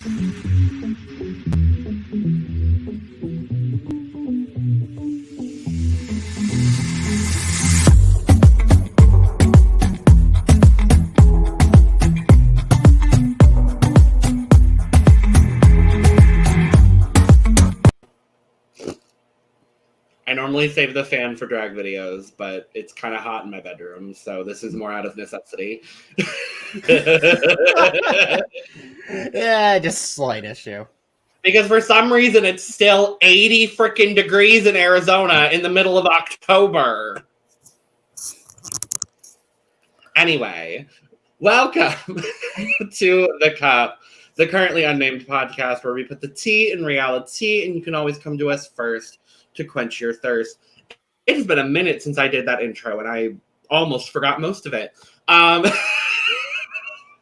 I normally save the fan for drag videos, but it's kind of hot in my bedroom, so this is more out of necessity. Yeah, just slight issue. Because for some reason it's still 80 freaking degrees in Arizona in the middle of October. Anyway, welcome to The Cup, the currently unnamed podcast where we put the tea in reality, and you can always come to us first to quench your thirst. It has been a minute since I did that intro, and I almost forgot most of it.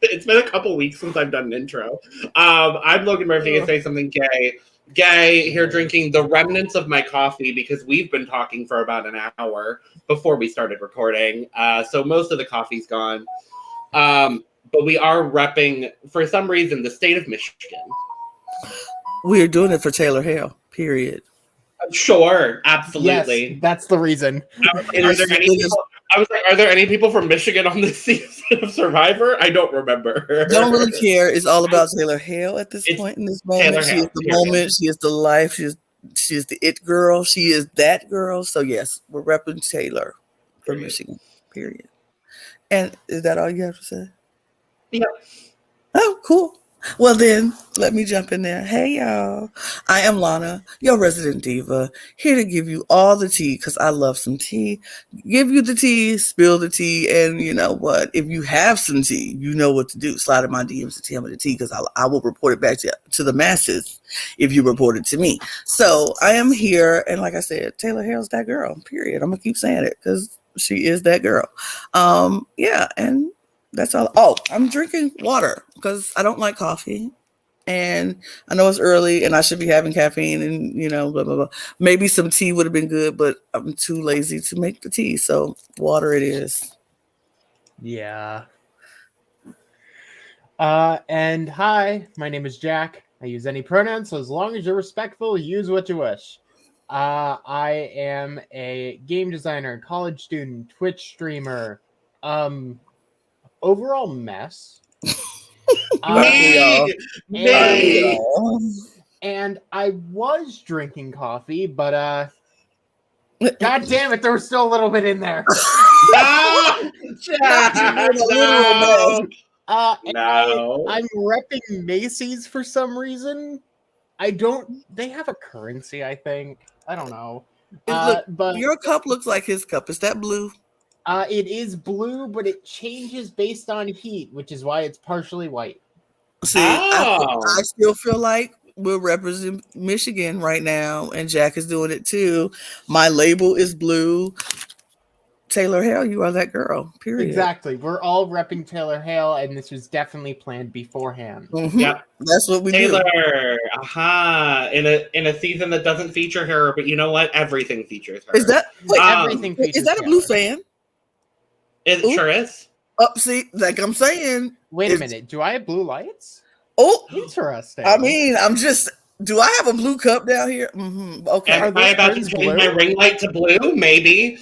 It's been a couple weeks since I've done an intro. I'm Logan Murphy, and say something gay. Gay, here drinking the remnants of my coffee because we've been talking for about an hour before we started recording. So most of the coffee's gone. But we are repping, for some reason, the state of Michigan. We're doing it for Taylor Hale, period. Sure, absolutely. Yes, that's the reason. Are there any people from Michigan on this season of Survivor? I don't remember. Don't really care. It's all about Taylor Hale at this point in this moment. She is the moment. She is the life. She is the it girl. She is that girl. So yes, we're repping Taylor from Michigan, period. And is that all you have to say? Yeah. Oh, cool. Well, then, let me jump in there. Hey, y'all. I am Lana, your resident diva, here to give you all the tea because I love some tea. Give you the tea, spill the tea, and you know what? If you have some tea, you know what to do. Slide in my DMs to tell me the tea because I will report it back to the masses if you report it to me. So I am here, and like I said, Taylor Hale's that girl, period. I'm going to keep saying it because she is that girl. Yeah, and that's all. Oh, I'm drinking water because I don't like coffee. And I know it's early and I should be having caffeine and, you know, blah, blah, blah. Maybe some tea would have been good, but I'm too lazy to make the tea. So water it is. Yeah. And hi, my name is Jack. I use any pronouns, so as long as you're respectful, use what you wish. I am a game designer, college student, Twitch streamer, overall mess. And I was drinking coffee, but god damn it, there was still a little bit in there. No! I'm repping Macy's for some reason. They have a currency, I think. I don't know. But your cup looks like his cup. Is that blue? It is blue, but it changes based on heat, which is why it's partially white. See, I still feel like we're representing Michigan right now, and Jack is doing it too. My label is blue. Taylor Hale, you are that girl, period. Exactly. We're all repping Taylor Hale, and this was definitely planned beforehand. Mm-hmm. Yep. That's what we Taylor, do. In a season that doesn't feature her, but you know what? Everything features her. Is that everything features is that a blue fan? It sure is. Oh, see, like I'm saying. Wait a minute. Do I have blue lights? Oh, interesting. I mean, do I have a blue cup down here? Mm-hmm. Okay. Am I about to change my ring light to blue? Maybe.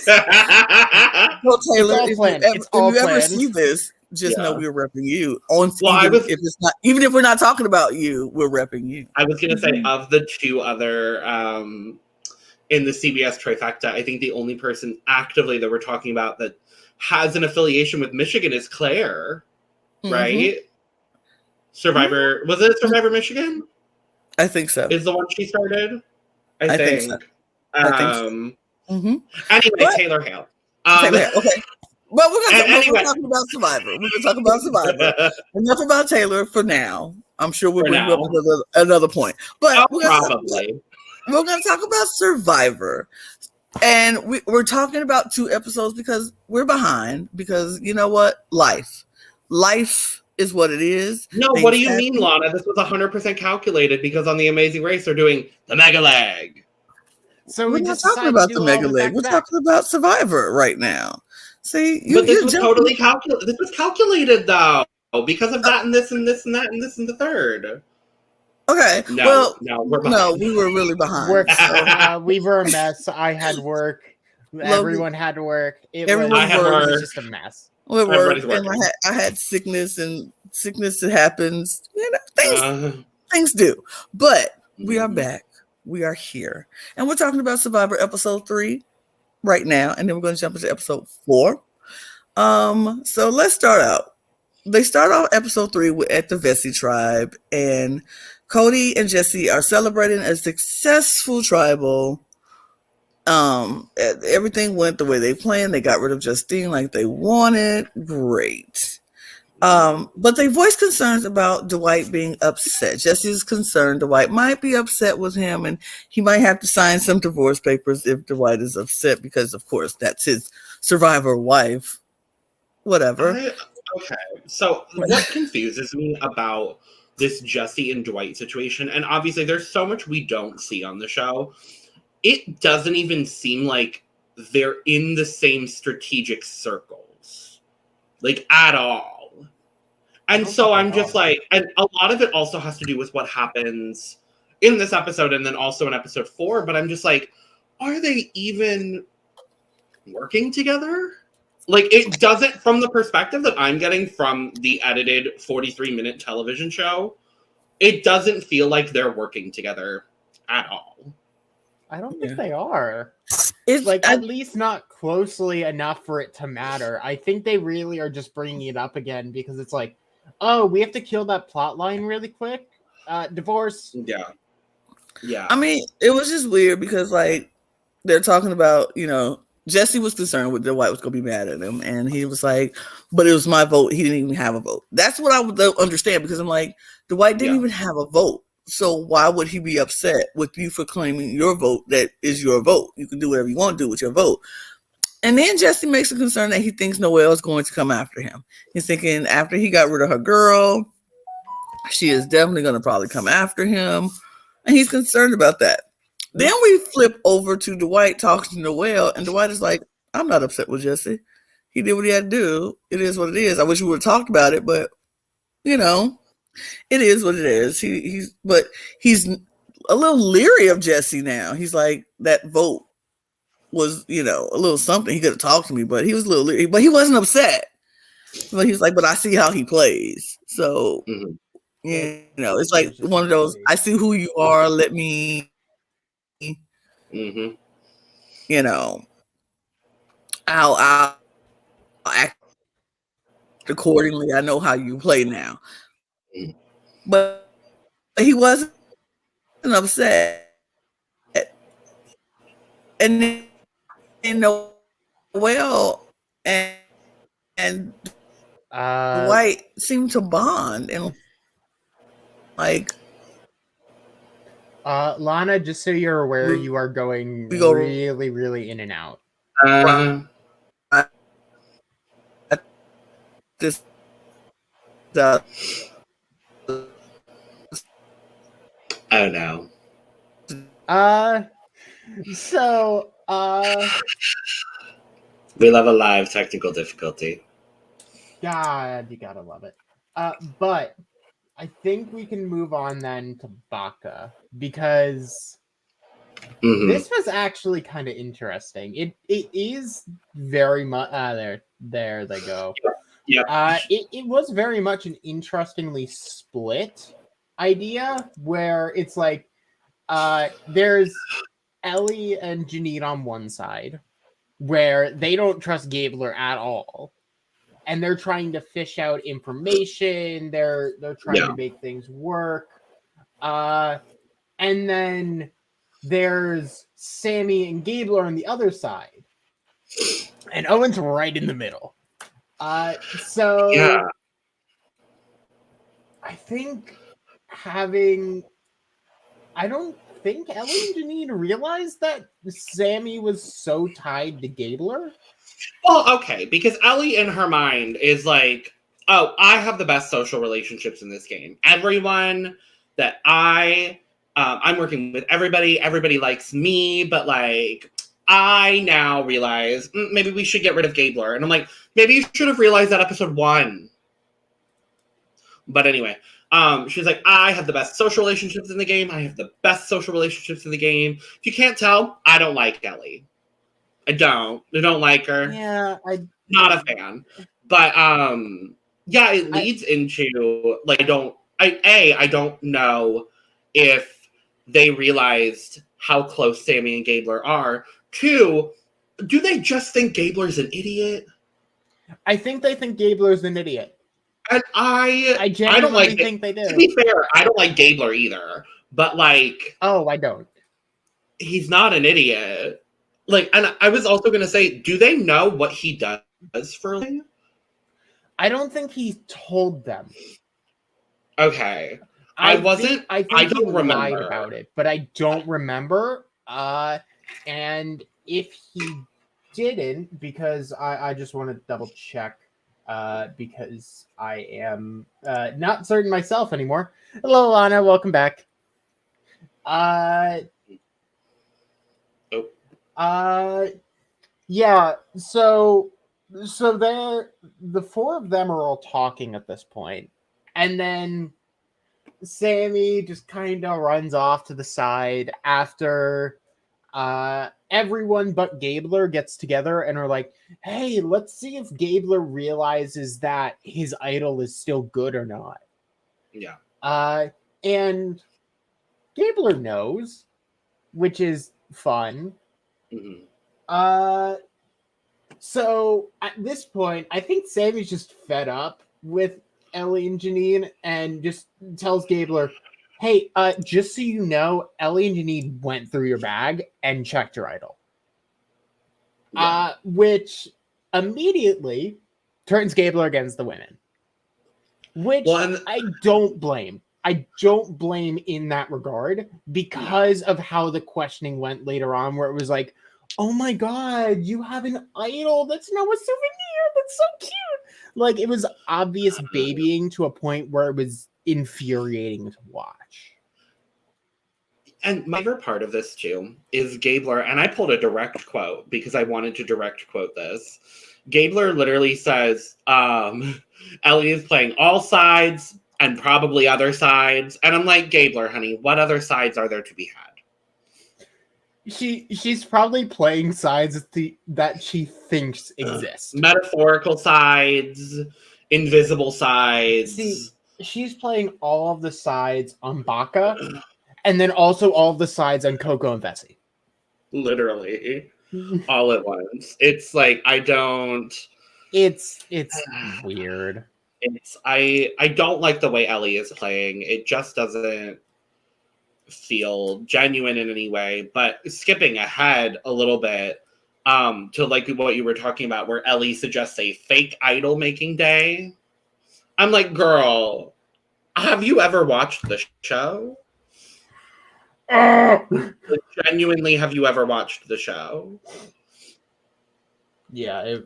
Well, Taylor, if you ever see this, just know we're repping you. Even if we're not talking about you, we're repping you. I was going to say, of the two other in the CBS trifecta, I think the only person actively that we're talking about that has an affiliation with Michigan is Claire, right? Survivor, was it Survivor Michigan? I think so. Is the one she started? I think so. Anyway, Taylor Hale. Okay. Well, we're talking about Survivor. We're going to talk about Survivor. Enough about Taylor for now. I'm sure we'll bring up another point. But we're going to talk about Survivor. And we're talking about 2 episodes because we're behind. Because you know what? Life is what it is. No, what do you mean, Lana? This was 100% calculated because on The Amazing Race, they're doing the mega leg. So we're not talking about the mega leg. We're talking about Survivor right now. See, but this was totally calculated. This was calculated, though. because of that and this and this and that and this and the third. Okay. No, we're behind. No, we were really behind. We were a mess. I had work. Everyone had to work. It was just a mess. It worked, and I had sickness, and sickness that happens. Things do. But we are back. We are here, and we're talking about Survivor episode 3 right now, and then we're going to jump into episode 4. So let's start out. They start off episode 3 at the Vesey tribe, and Cody and Jesse are celebrating a successful tribal. Everything went the way they planned. They got rid of Justine like they wanted. Great. But they voiced concerns about Dwight being upset. Jesse's concerned Dwight might be upset with him, and he might have to sign some divorce papers if Dwight is upset, because of course that's his survivor wife. Whatever. Okay. So what confuses me about this Jesse and Dwight situation, and obviously there's so much we don't see on the show, it doesn't even seem like they're in the same strategic circles, like, at all. And so I'm just like, and a lot of it also has to do with what happens in this episode and then also in episode 4, but I'm just like, are they even working together? Like, it doesn't, from the perspective that I'm getting from the edited 43-minute television show, it doesn't feel like they're working together at all. I don't think they are. It's like, at least not closely enough for it to matter. I think they really are just bringing it up again because it's like, oh, we have to kill that plot line really quick. Divorce. Yeah. I mean, it was just weird because, like, they're talking about, Jesse was concerned with Dwight was going to be mad at him. And he was like, but it was my vote. He didn't even have a vote. That's what I would understand, because I'm like, Dwight didn't even have a vote. So why would he be upset with you for claiming your vote that is your vote? You can do whatever you want to do with your vote. And then Jesse makes a concern that he thinks Noelle is going to come after him. He's thinking after he got rid of her girl, she is definitely going to probably come after him. And he's concerned about that. Then we flip over to Dwight talking to Noelle, and Dwight is like, I'm not upset with Jesse. He did what he had to do. It is what it is. I wish we would have talked about it, but, it is what it is. He's a little leery of Jesse now. He's like, that vote was, a little something. He could have talked to me, but he was a little leery. But he wasn't upset. But he was like, but I see how he plays. So, it's like one of those, I see who you are. Let me... I'll act accordingly. I know how you play now. But he wasn't upset. And then Noelle and Dwight seemed to bond, and like, Lana, just so you're aware, you are going really, really in and out. Oh no. So, we love a live technical difficulty. God, you gotta love it. But I think we can move on then to Baka, because this was actually kind of interesting. It is very much there they go. Yeah. It was very much an interestingly split idea, where it's like there's Ellie and Janine on one side, where they don't trust Gabler at all, and they're trying to fish out information. They're trying to make things work. And then there's Sammy and Gabler on the other side, and Owen's right in the middle. I think I don't think Ellie and Janine realized that Sammy was so tied to Gabler. Well, okay, because Ellie in her mind is like, oh, I have the best social relationships in this game. Everyone that I'm working with everybody likes me, but like, I now realize maybe we should get rid of Gabler. And I'm like, maybe you should have realized that episode 1. But anyway, she's like, I have the best social relationships in the game. I have the best social relationships in the game. If you can't tell, I don't like Ellie. I don't like her. Yeah, not a fan. But yeah, it leads into like I don't know if they realized how close Sammy and Gabler are. 2, do they just think Gabler's an idiot? I think they think Gabler's an idiot. And I don't like think they do. To be fair, I don't like Gabler either. But like, oh, I don't. He's not an idiot. Like, and I was also gonna say, do they know what he does for a living? I don't think he told them. Okay. I don't remember. Lied about it, but I don't remember. And if he didn't, because I just want to double check, because I am not certain myself anymore. Hello, Lana. Welcome back. Yeah. So the 4 of them are all talking at this point, and then Sammy just kind of runs off to the side after everyone but Gabler gets together and are like, hey, let's see if Gabler realizes that his idol is still good or not. Yeah. And Gabler knows, which is fun. Mm-hmm. So at this point, I think Sammy's just fed up with Ellie and Janine and just tells Gabler, hey, just so you know, Ellie and Janine went through your bag and checked your idol. Yeah. Which immediately turns Gabler against the women. Which I don't blame. I don't blame in that regard because of how the questioning went later on, where it was like, oh my god, you have an idol that's now a souvenir. That's so cute. Like, it was obvious babying to a point where it was infuriating to watch. And my favorite part of this, too, is Gabler, and I pulled a direct quote because I wanted to direct quote this. Gabler literally says, Ellie is playing all sides and probably other sides. And I'm like, Gabler, honey, what other sides are there to be had? She's probably playing sides that she thinks exist. Metaphorical sides, invisible sides. See, she's playing all of the sides on Baka, and then also all of the sides on Coco and Vessi. Literally. All at once. It's like, I don't... It's weird. I don't like the way Ellie is playing. It just doesn't feel genuine in any way. But skipping ahead a little bit to like what you were talking about, where Ellie suggests a fake idol making day. I'm like, girl, have you ever watched the show? Like, genuinely, have you ever watched the show? Yeah,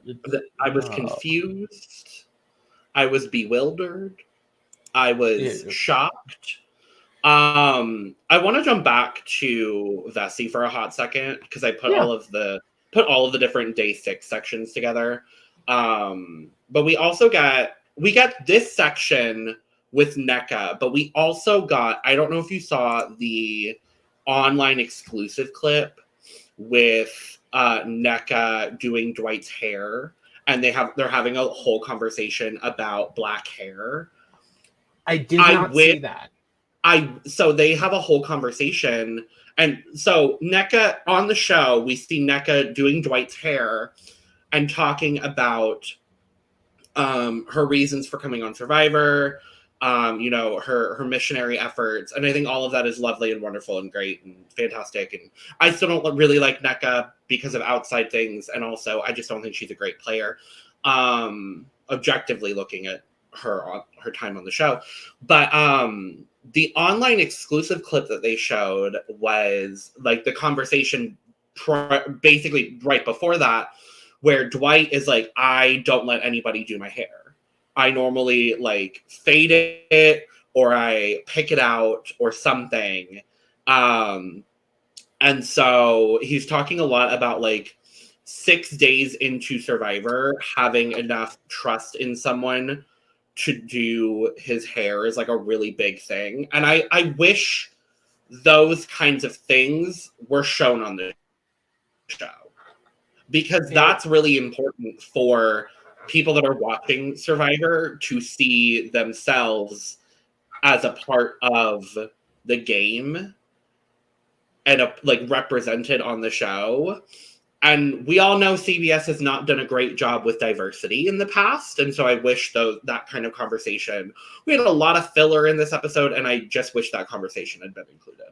I was confused. I was bewildered. I was shocked. I want to jump back to Vessi for a hot second because I put all of the different day 6 sections together. But we also got this section with NECA, but we also got, I don't know if you saw the online exclusive clip with NECA doing Dwight's hair, and they're having a whole conversation about black hair. I did not see that. So they have a whole conversation, and so NECA on the show, we see NECA doing Dwight's hair and talking about her reasons for coming on Survivor, her missionary efforts, and I think all of that is lovely and wonderful and great and fantastic. And I still don't really like NECA because of outside things, and also I just don't think she's a great player, objectively looking at her time on the show. But the online exclusive clip that they showed was like the conversation basically right before that, where Dwight is like, I don't let anybody do my hair. I normally like fade it or I pick it out or something. And so he's talking a lot about like 6 days into Survivor, having enough trust in someone to do his hair is like a really big thing. And I wish those kinds of things were shown on the show, because that's really important for people that are watching Survivor to see themselves as a part of the game and like represented on the show. And we all know CBS has not done a great job with diversity in the past. And so I wish that kind of conversation, we had a lot of filler in this episode, and I just wish that conversation had been included.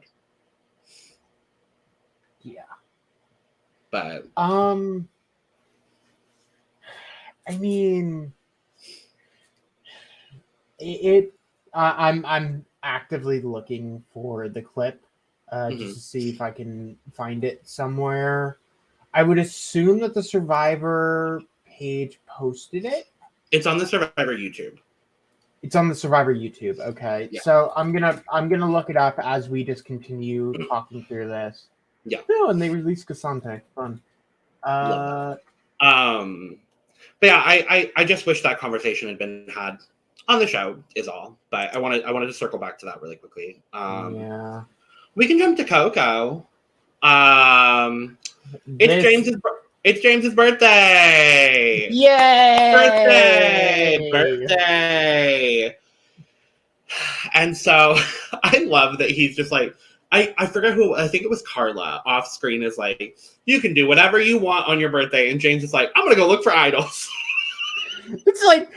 Yeah. But I mean, I'm actively looking for the clip just to see if I can find it somewhere. I would assume that the Survivor page posted it. It's on the Survivor YouTube. It's on the Survivor YouTube. Okay, yeah. So I'm gonna look it up as we just continue talking through this. Yeah. No, and they released Cassante. Fun. But yeah, I just wish that conversation had been had on the show is all. But I wanted to circle back to that really quickly. Yeah. We can jump to Coco. It's James's birthday. Yay! Birthday. And so I love that he's just like, I forget who, I think it was Carla off screen is like, you can do whatever you want on your birthday. And James is like, I'm gonna go look for idols. It's like,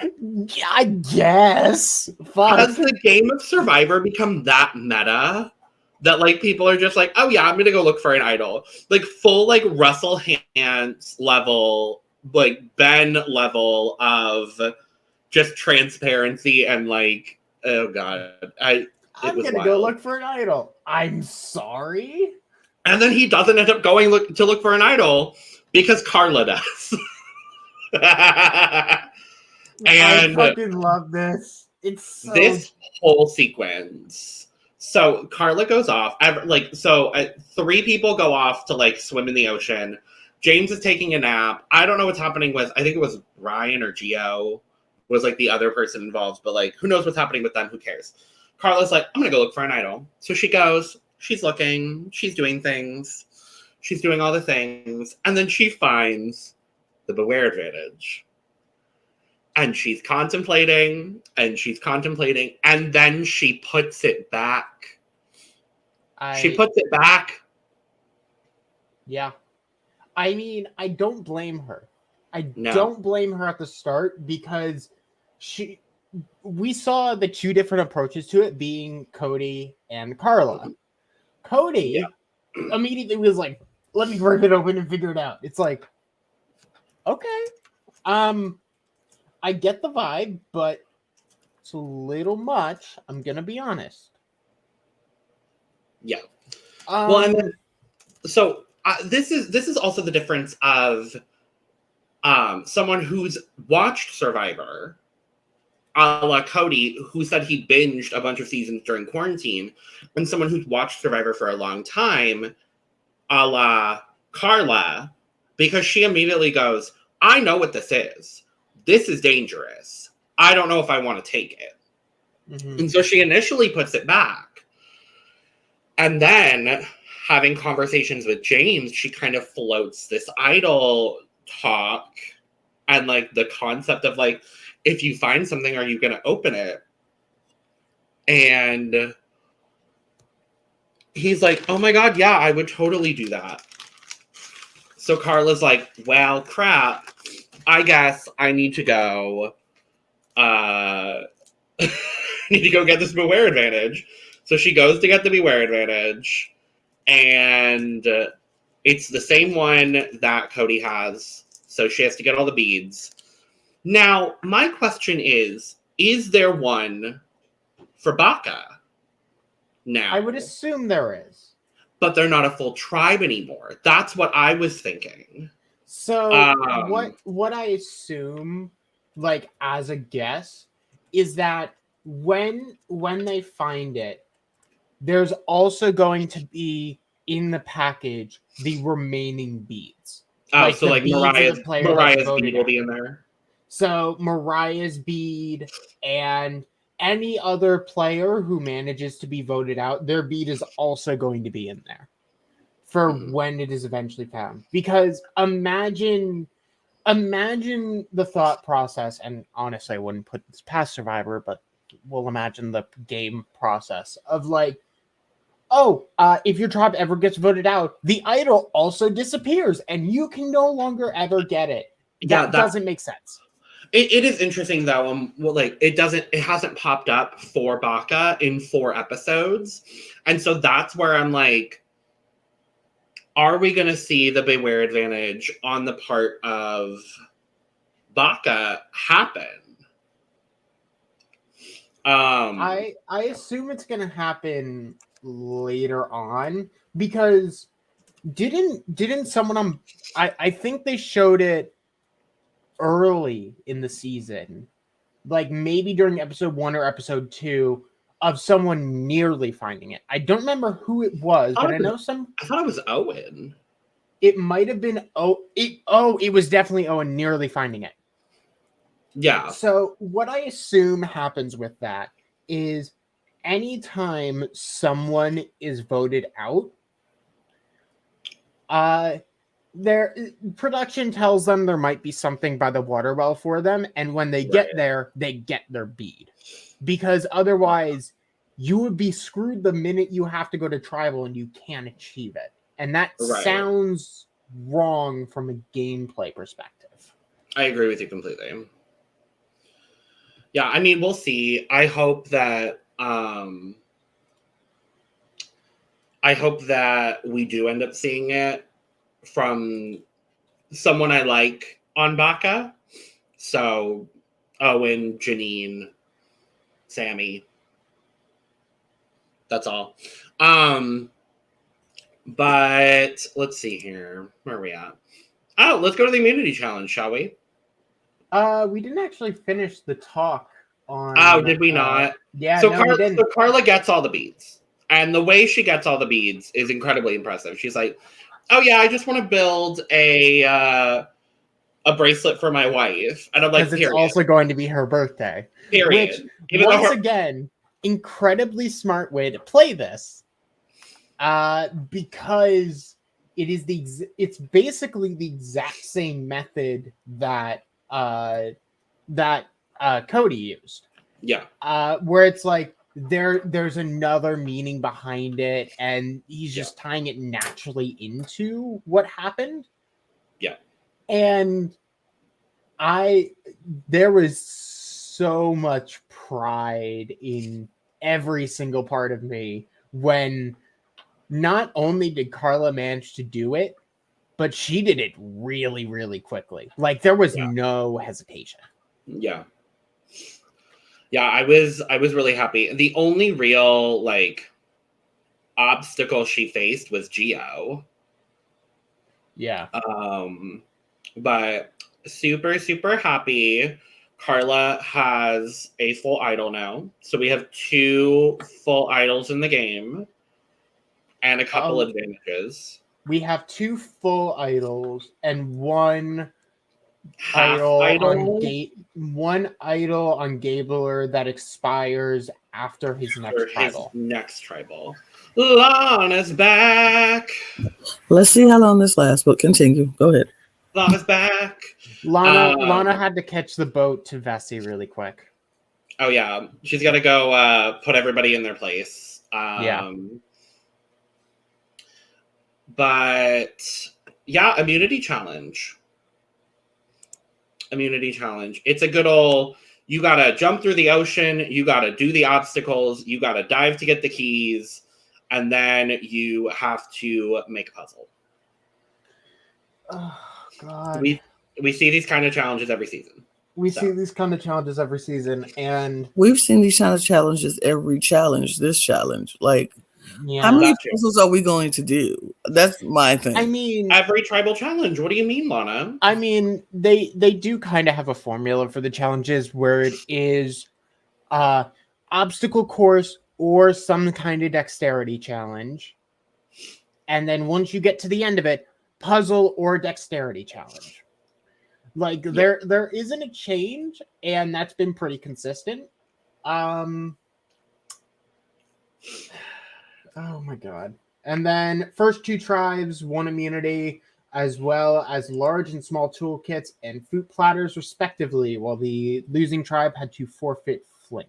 I guess. Fuck. Has the game of Survivor become that meta that like people are just like, oh yeah, I'm gonna go look for an idol? Like full like Russell Hantz level, like Ben level of just transparency and like, oh god, I'm gonna go look for an idol. I'm sorry. And then he doesn't end up going to look for an idol because Carla does. And I fucking love this. It's this whole sequence. So Carla goes off. Three people go off to like swim in the ocean. James is taking a nap. I don't know what's happening with, I think it was Ryan or Gio was like the other person involved, but like, who knows what's happening with them? Who cares? Carla's like, I'm gonna go look for an idol. So she goes, she's looking, she's doing things, she's doing all the things, and then she finds the Beware advantage. And she's contemplating, and then she puts it back. She puts it back. Yeah. I mean, I don't blame her. Don't blame her at the start because we saw the two different approaches to it being Cody and Carla. Cody immediately was like, let me break it open and figure it out. It's like, okay. I get the vibe, but it's a little much. I'm gonna be honest. Yeah. Well, and then, so this is also the difference of someone who's watched Survivor, a la Cody, who said he binged a bunch of seasons during quarantine, and someone who's watched Survivor for a long time, a la Carla, because she immediately goes, I know what this is. This is dangerous. I don't know if I want to take it. Mm-hmm. And so she initially puts it back. And then, having conversations with James, she kind of floats this idol talk and like the concept of like, if you find something, are you going to open it? And he's like, oh my God, yeah, I would totally do that. So Carla's like, well, crap. I guess I need to go. Need to go get this Beware advantage. So she goes to get the Beware advantage, and it's the same one that Cody has. So she has to get all the beads. Now, my question is there one for Baka? Now, I would assume there is, but they're not a full tribe anymore. That's what I was thinking. So what I assume, like as a guess, is that when they find it, there's also going to be in the package the remaining beads. Oh, like, so like Mariah's bead will be in there. So Mariah's bead and any other player who manages to be voted out, their bead is also going to be in there for when it is eventually found. Because imagine the thought process, and honestly, I wouldn't put this past Survivor, but we'll imagine the game process of like, if your tribe ever gets voted out, the idol also disappears, and you can no longer ever get it. That doesn't make sense. It is interesting though. It hasn't popped up for Baka in 4 episodes, and so that's where I'm like, are we going to see the beware advantage on the part of Baka happen? I assume it's going to happen later on, because didn't someone on I think they showed it early in the season, like maybe during episode 1 or episode 2, of someone nearly finding it. I don't remember who it was, but I thought it was Owen. It might have been it was definitely Owen nearly finding it. Yeah. So what I assume happens with that is anytime someone is voted out, their production tells them there might be something by the water well for them, and when they get there, they get their bead. Because otherwise, you would be screwed the minute you have to go to tribal and you can't achieve it. And that sounds wrong from a gameplay perspective. I agree with you completely. Yeah, I mean, we'll see. I hope that we do end up seeing it from someone I like on Baka. So, Owen, Janine, Sammy. That's all. But let's see here. Where are we at? Oh, let's go to the immunity challenge, shall we? We didn't actually finish the talk on. Oh, did we not? Yeah, so, no, we didn't. So Carla gets all the beads, and the way she gets all the beads is incredibly impressive. She's like, "Oh yeah, I just want to build a bracelet for my wife," and I'm like, "Because it's also going to be her birthday." Period. Which, once again, incredibly smart way to play this, because it's basically the exact same method that Cody used. Yeah. Where it's like there's another meaning behind it, and he's just tying it naturally into what happened. Yeah. And there was so much pride in every single part of me when not only did Carla manage to do it, but she did it really, really quickly. Like there was no hesitation. Yeah. Yeah, I was really happy. The only real obstacle she faced was Gio. Yeah. But super, super happy. Carla has a full idol now. So we have 2 full idols in the game and a couple advantages. We have 2 full idols and 1 idol on Gabler that expires after his next tribal. Lana's back. Let's see how long this lasts, but continue. Go ahead. Lana's back. Lana had to catch the boat to Vessi really quick. Oh yeah, she's got to go put everybody in their place. But yeah, immunity challenge. It's a good old, you got to jump through the ocean, you got to do the obstacles, you got to dive to get the keys, and then you have to make a puzzle. Oh, God. We see these kind of challenges every season. And we've seen these kind of challenges every challenge. This challenge, how many puzzles are we going to do? That's my thing. I mean, every tribal challenge. What do you mean, Lana? I mean, they do kind of have a formula for the challenges where it is obstacle course or some kind of dexterity challenge. And then once you get to the end of it, puzzle or dexterity challenge. Like there isn't a change, and that's been pretty consistent. Oh my god. And then first two tribes won immunity, as well as large and small toolkits and fruit platters, respectively, while the losing tribe had to forfeit flint.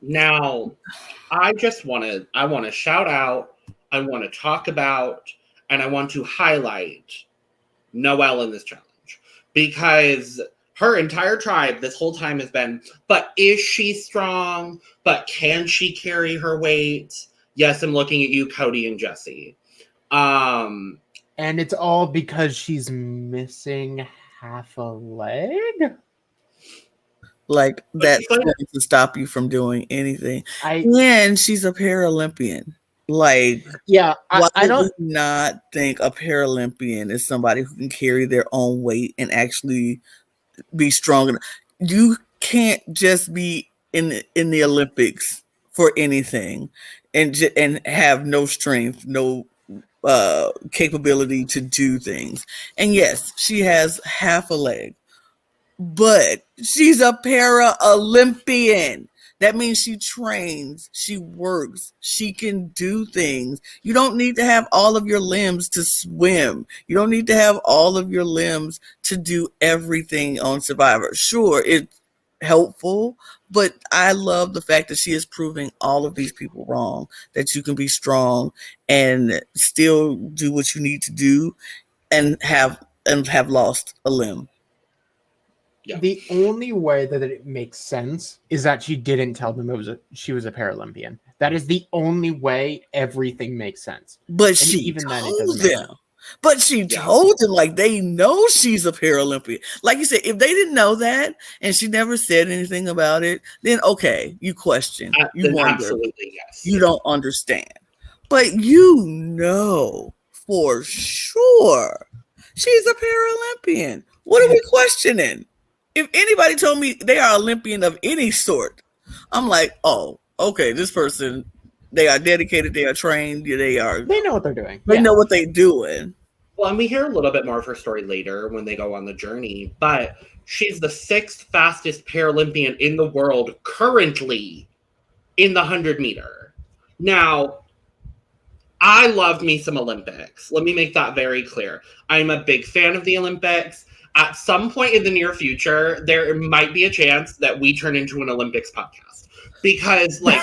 Now, I want to shout out, I want to talk about, and I want to highlight Noelle in this challenge. Because her entire tribe this whole time has been, but is she strong? But can she carry her weight? Yes, I'm looking at you, Cody and Jesse. And it's all because she's missing half a leg? Like, that's going to stop you from doing anything. And she's a Paralympian. Like, yeah, I don't not think a Paralympian is somebody who can carry their own weight and actually be strong enough. You can't just be in the Olympics for anything and have no strength, no capability to do things. And yes, she has half a leg, but she's a Paralympian. That means she trains, she works, she can do things. You don't need to have all of your limbs to swim. You don't need to have all of your limbs to do everything on Survivor. Sure, it's helpful, but I love the fact that she is proving all of these people wrong, that you can be strong and still do what you need to do and have lost a limb. Yeah. The only way that it makes sense is that she didn't tell them she was a Paralympian. That is the only way everything makes sense. But and she even told then, it doesn't make them. sense. But she told them, like, they know she's a Paralympian. Like you said, if they didn't know that and she never said anything about it, then okay, you question, you wonder, absolutely yes, you don't understand. But you know for sure she's a Paralympian. What are we questioning? If anybody told me they are Olympian of any sort, I'm like, oh, okay, this person, they are dedicated, they are trained, they know what they're doing. They know what they're doing. Well, and we hear a little bit more of her story later when they go on the journey, but she's the 6th fastest Paralympian in the world currently in the 100-meter. Now, I love me some Olympics. Let me make that very clear. I'm a big fan of the Olympics. At some point in the near future, there might be a chance that we turn into an Olympics podcast. Because, like,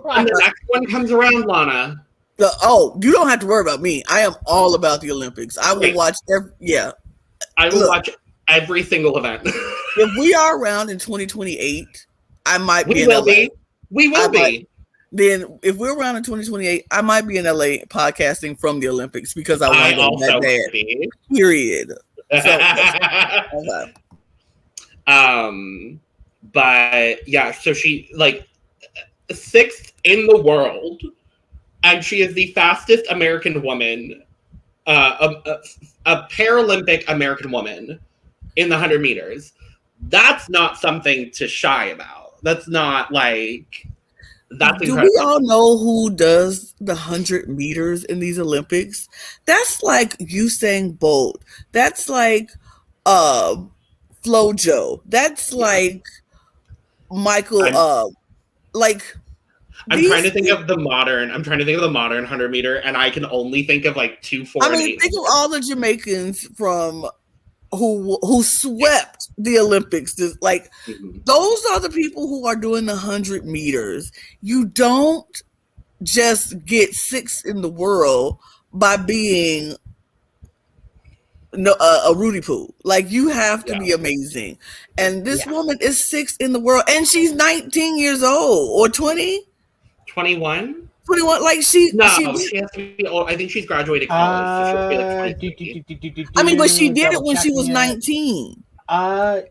when the next one comes around, Lana. You don't have to worry about me. I am all about the Olympics. I will watch I will watch every single event. If we are around in 2028, I might be in LA. We will be. Then if we're around in 2028, I might be in LA podcasting from the Olympics because I want to go that bad. Period. So, but yeah, so she like 6th in the world, and she is the fastest American woman, a Paralympic American woman in the 100 meters. That's not something to shy about. That's not like. That's incredible. Do we all know who does the 100 meters in these Olympics? That's like Usain Bolt. That's like Flojo. That's like Michael. I'm trying to think of the modern 100 meter, and I can only think of like 2, 4. I mean, think of all the Jamaicans from who swept the Olympics. Like, those are the people who are doing the 100 meters. You don't just get 6th in the world by being a Rudy Poo. Like, you have to be amazing. And this woman is 6th in the world, and she's 19 years old or 20, 21. 21, like she has to be old. I think she's graduated college. So I mean, but she did it when she was 19.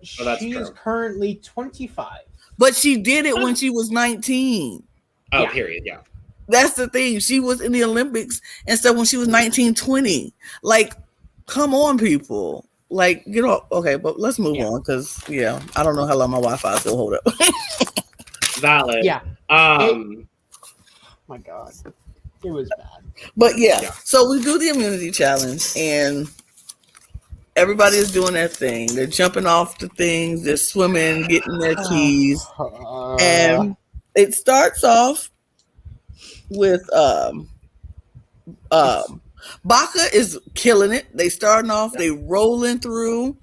She's currently 25. But she did it when she was 19. Oh, period, yeah. That's the thing. She was in the Olympics and stuff when she was 19, 20. Like, come on, people. Like, get off. Okay, but let's move on because, I don't know how long my Wi-Fi is going to hold up. Valid. Yeah. My God, it was bad. But so we do the immunity challenge, and Everybody is doing their thing. They're jumping off the things. They're swimming, getting their keys. And it starts off with Baka is killing it. They starting off, they rolling through.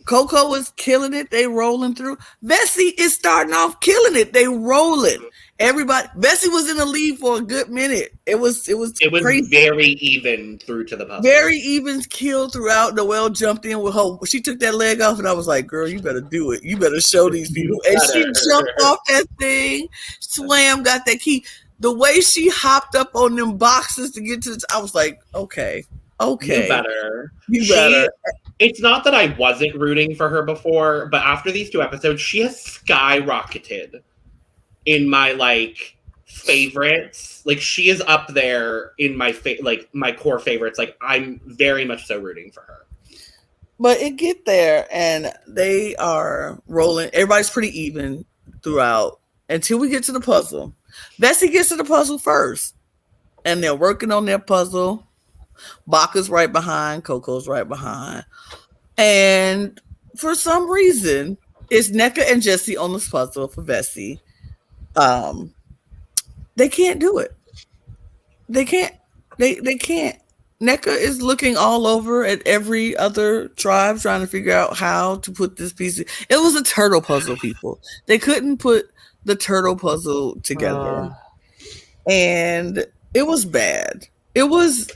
Coco is killing it. They rolling through. Vessi is starting off killing it. They rolling. Everybody. Vessi was in the lead for a good minute. It was crazy. Very even through to the puzzle. Very even kill throughout. Noelle jumped in with her. She took that leg off, and I was like, "Girl, you better do it. You better show these people." And she jumped off that thing, swam, got that key. The way she hopped up on them boxes to get to, I was like, "Okay, You better. It's not that I wasn't rooting for her before, but after these 2 episodes, she has skyrocketed in my like favorites. Like she is up there in my my core favorites. Like I'm very much so rooting for her. But it get there, and they are rolling. Everybody's pretty even throughout until we get to the puzzle. Vessi gets to the puzzle first, and they're working on their puzzle. Baka's right behind, Coco's right behind. And for some reason, it's NECA and Jesse on this puzzle for Vessi. They can't do it. They can't. They can't. NECA is looking all over at every other tribe trying to figure out how to put this piece. It was a turtle puzzle, people. They couldn't put the turtle puzzle together. And it was bad. It was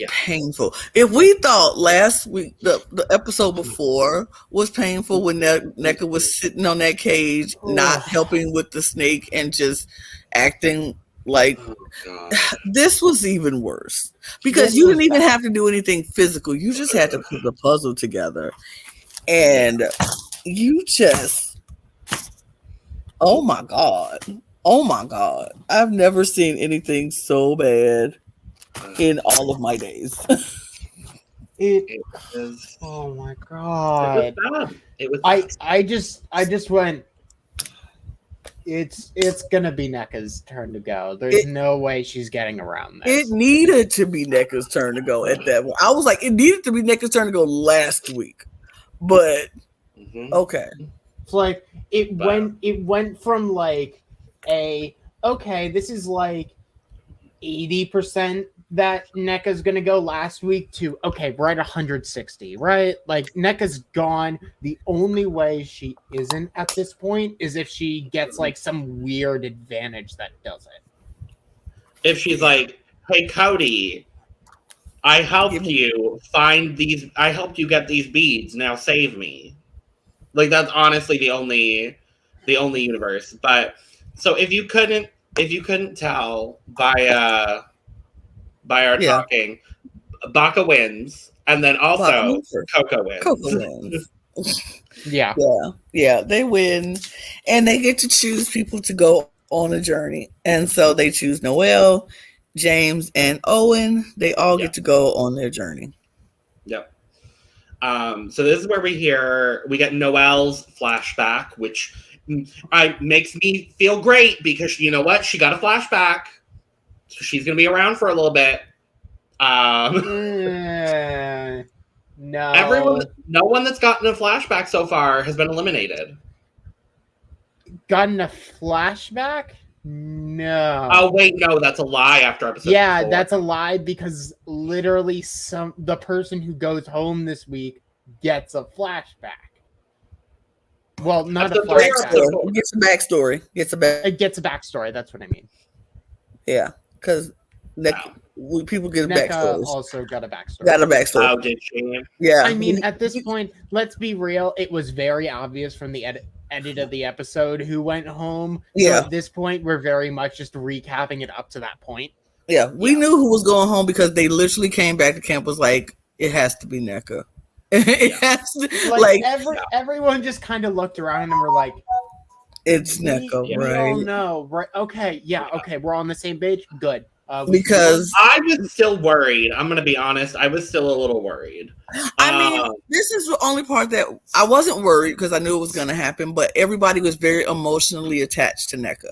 painful. If we thought last week, the episode before was painful when NECA was sitting on that cage, not helping with the snake and just acting like this was even worse because you didn't even have to do anything physical. You just had to put the puzzle together, and you just, oh my god, I've never seen anything so bad in all of my days. It was, oh my god. It was I just went, it's gonna be NECA's turn to go. There's no way she's getting around this. It needed to be NECA's turn to go at that point. I was like, it needed to be NECA's turn to go last week. But okay. It's like it went from like this is like 80% that NECA's gonna go last week to we're at 160, right? Like NECA's gone. The only way she isn't at this point is if she gets like some weird advantage that does it. If she's like, hey Cody, I helped you find these, I helped you get these beads, now save me. Like that's honestly the only universe. But so if you couldn't tell by our talking, Baka wins, and then also Coco wins. Coco wins. Yeah, they win, and they get to choose people to go on a journey, and so they choose Noelle, James, and Owen. They all get to go on their journey. Yep. So this is where we get Noelle's flashback, which makes me feel great because you know what? She got a flashback. So she's going to be around for a little bit. No. No one that's gotten a flashback so far has been eliminated. Gotten a flashback? No. Oh, wait, no, that's a lie after episode 4. That's a lie because literally the person who goes home this week gets a flashback. Well, not a flashback. Gets a backstory. It gets a backstory. That's what I mean. Yeah, because people get backstories. Also got a backstory. How did she? Yeah. I mean, at this point, let's be real. It was very obvious from the edit of the episode who went home. Yeah. So at this point, we're very much just recapping it up to that point. Yeah, we knew who was going home because they literally came back to camp was like, it has to be NECA. It has to, everyone just kind of looked around and were like, it's NECA, right? Oh no, right? Okay, okay, we're on the same page. Good. Because I was still worried. I'm going to be honest. I was still a little worried. I mean, this is the only part that I wasn't worried because I knew it was going to happen, but everybody was very emotionally attached to NECA.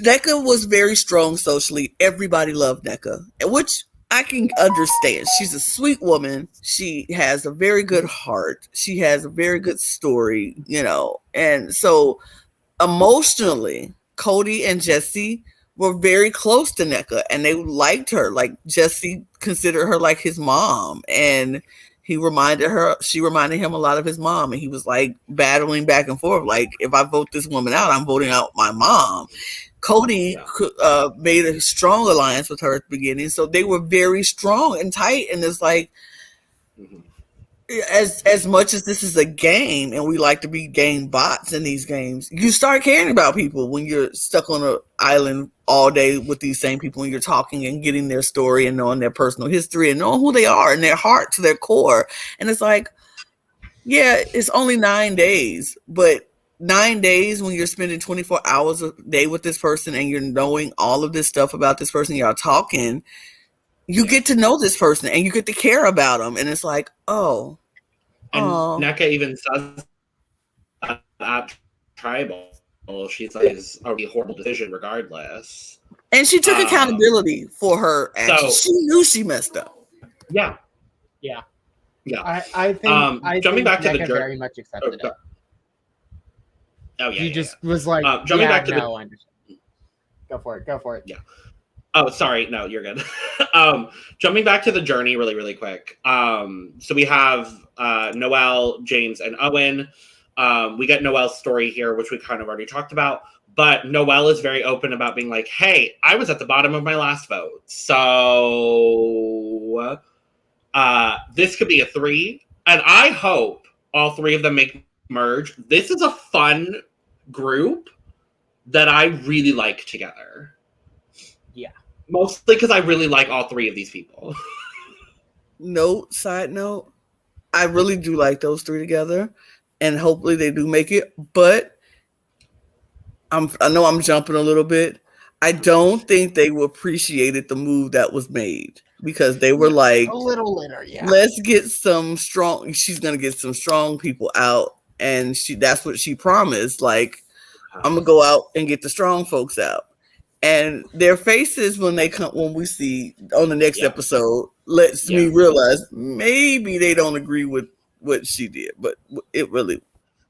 NECA was very strong socially. Everybody loved NECA, which I can understand. She's a sweet woman. She has a very good heart. She has a very good story, And so emotionally, Cody and Jesse were very close to NECA and they liked her. Like Jesse considered her like his mom. And she reminded him a lot of his mom. And he was like battling back and forth. Like, if I vote this woman out, I'm voting out my mom. Cody made a strong alliance with her at the beginning. So they were very strong and tight. And it's like, as much as this is a game and we like to be game bots in these games, you start caring about people when you're stuck on an island all day with these same people and you're talking and getting their story and knowing their personal history and knowing who they are and their heart to their core. And it's like, yeah, it's only 9 days, but 9 days when you're spending 24 hours a day with this person and you're knowing all of this stuff about this person, y'all talking, you get to know this person and you get to care about them. And it's like, oh. And NECA even says at Tribal, she's like, it's a really horrible decision regardless. And she took accountability for her actions. She knew she messed up. Yeah. I think jumping back to the very much accepted it. Oh yeah. He just was like, jumping back to I understand. Go for it. Yeah. Oh, sorry. No, you're good. Jumping back to the journey really, really quick. So we have Noelle, James, and Owen. We get Noelle's story here, which we kind of already talked about. But Noelle is very open about being like, hey, I was at the bottom of my last vote. So this could be a 3. And I hope all 3 of them merge. This is a fun group that I really like together. Yeah. Mostly because I really like all 3 of these people. Side note, I really do like those 3 together. And hopefully they do make it. But I know I'm jumping a little bit. I don't think they appreciated the move that was made. Because they were like, a little later, yeah. Let's get some strong. She's gonna get some strong people out, and that's what she promised. Like, I'm gonna go out and get the strong folks out, and their faces when we see on the next episode lets me realize maybe they don't agree with what she did, but it really.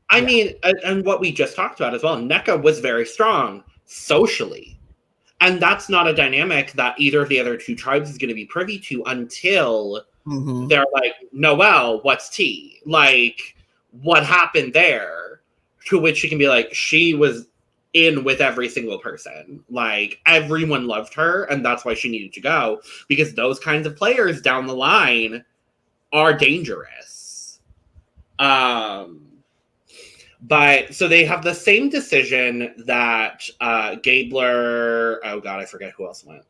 I mean, and what we just talked about as well. NECA was very strong socially. And that's not a dynamic that either of the other 2 tribes is going to be privy to until they're like, Noelle, what's tea? Like, what happened there? To which she can be like, she was in with every single person. Like, everyone loved her, and that's why she needed to go. Because those kinds of players down the line are dangerous. But so they have the same decision that Gabler. Oh God, I forget who else went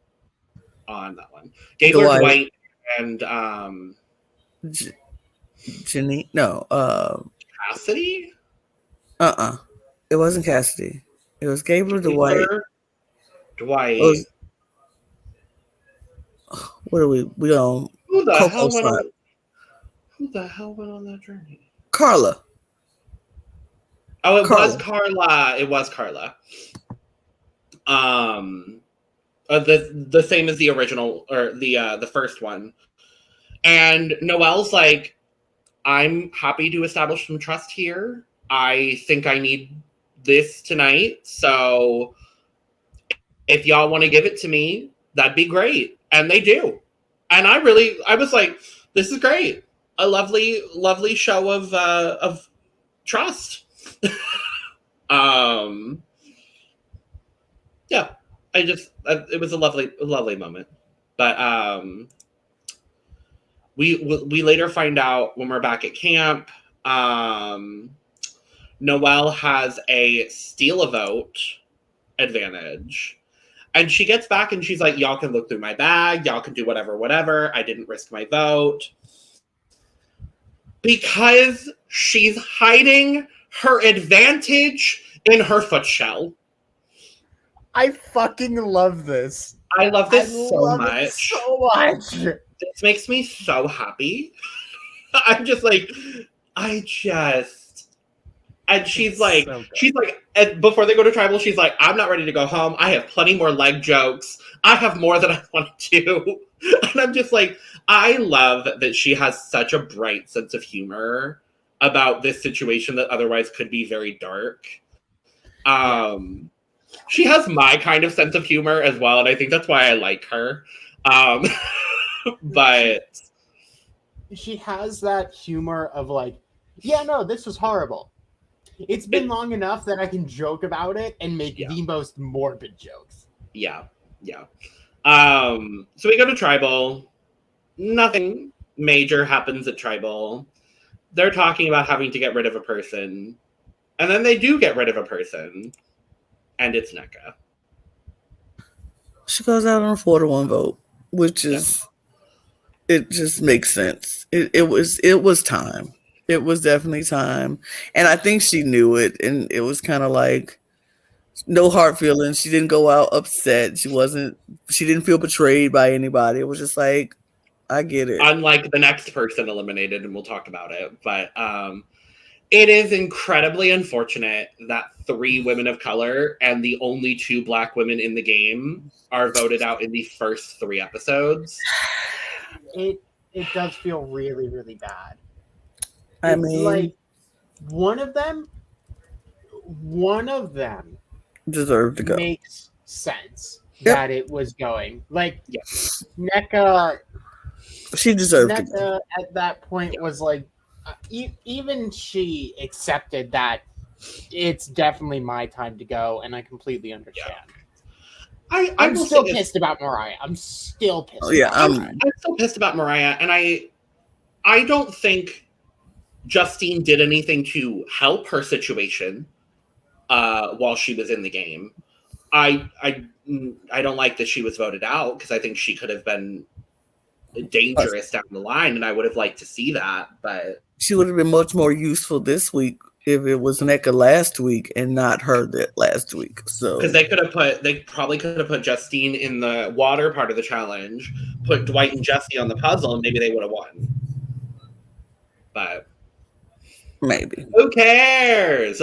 on that one. Gabler, Dwight, and Jenny. No, Cassidy. It wasn't Cassidy. It was Gabler, Dwight. What are we on? Who the hell went on that journey? Carla. Oh, it was Carla. It was Carla. The same as the original or the first one. And Noelle's like, I'm happy to establish some trust here. I think I need this tonight. So if y'all want to give it to me, that'd be great. And they do. And I was like, this is great. A lovely, lovely show of trust. It was a lovely moment. But we later find out when we're back at camp, Noelle has a steal a vote advantage. And she gets back and she's like, y'all can look through my bag, y'all can do whatever. I didn't risk my vote. Because she's hiding her advantage in her foot shell. I fucking love this. I love this so much. This makes me so happy. I'm just like, And she's like, So good. and before they go to tribal, she's like, I'm not ready to go home. I have plenty more leg jokes. I have more that I want to do. And I'm just like, I love that she has such a bright sense of humor about this situation that otherwise could be very dark. She has my kind of sense of humor as well, and I think that's why I like her. But she has that humor of like, yeah, no, this was horrible. It's been long enough that I can joke about it and make the most morbid jokes. Yeah. So we go to tribal. Nothing major happens at tribal. They're talking about having to get rid of a person. And then they do get rid of a person. And it's NECA. She goes out on a 4-1 vote, which is, it just makes sense. It was time. It was definitely time. And I think she knew it. And it was kind of like, no hard feelings. She didn't go out upset. She didn't feel betrayed by anybody. It was just like, I get it. Unlike the next person eliminated, and we'll talk about it. But it is incredibly unfortunate that 3 women of color and the only 2 Black women in the game are voted out in the first 3 episodes. It does feel really, really bad. I mean, like one of them deserved to go. Makes sense that it was going. Like NECA, she deserved to go. At that point was like, even she accepted that it's definitely my time to go, and I completely understand. I'm still pissed about Mariah. I'm still pissed. I'm still pissed about Mariah, and I don't think Justine did anything to help her situation while she was in the game. I don't like that she was voted out because I think she could have been dangerous down the line, and I would have liked to see that. But she would have been much more useful this week if it was NECA last week and not her that last week. So because they probably could have put Justine in the water part of the challenge, put Dwight and Jesse on the puzzle, and maybe they would have won. But maybe. Who cares?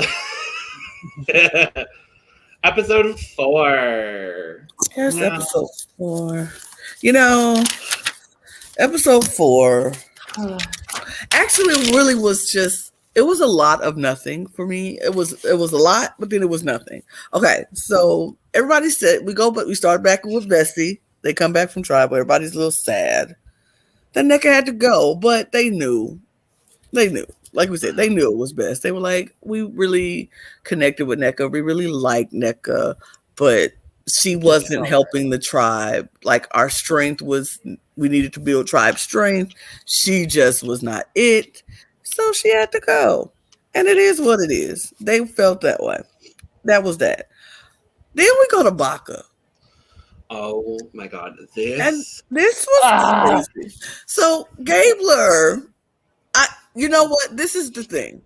Episode 4. Here's episode 4. Episode 4 actually really was just, it was a lot of nothing for me. It was a lot, but then it was nothing. Okay, so everybody said we start back with Bessie. They come back from tribal. Everybody's a little sad. Then NECA had to go, but they knew. Like we said, they knew it was best. They were like, we really connected with NECA. We really liked NECA, but she wasn't helping the tribe. Like our strength was, we needed to build tribe strength. She just was not it. So she had to go. And it is what it is. They felt that way. That was that. Then we go to Baca. Oh my God. And this was crazy. So Gabler, you know what? This is the thing.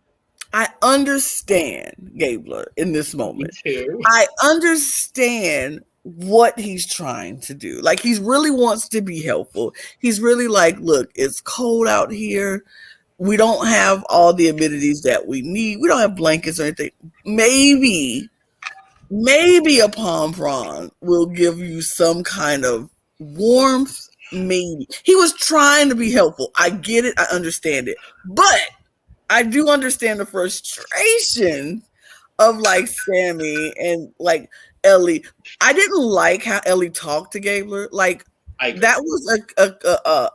I understand Gabler in this moment. Me too. I understand what he's trying to do. Like, he really wants to be helpful. He's really like, look, it's cold out here. We don't have all the amenities that we need. We don't have blankets or anything. Maybe a palm frond will give you some kind of warmth. Maybe. He was trying to be helpful. I get it. I understand it. But I do understand the frustration of like Sammy and like Ellie. I didn't like how Ellie talked to Gabler. Like, that was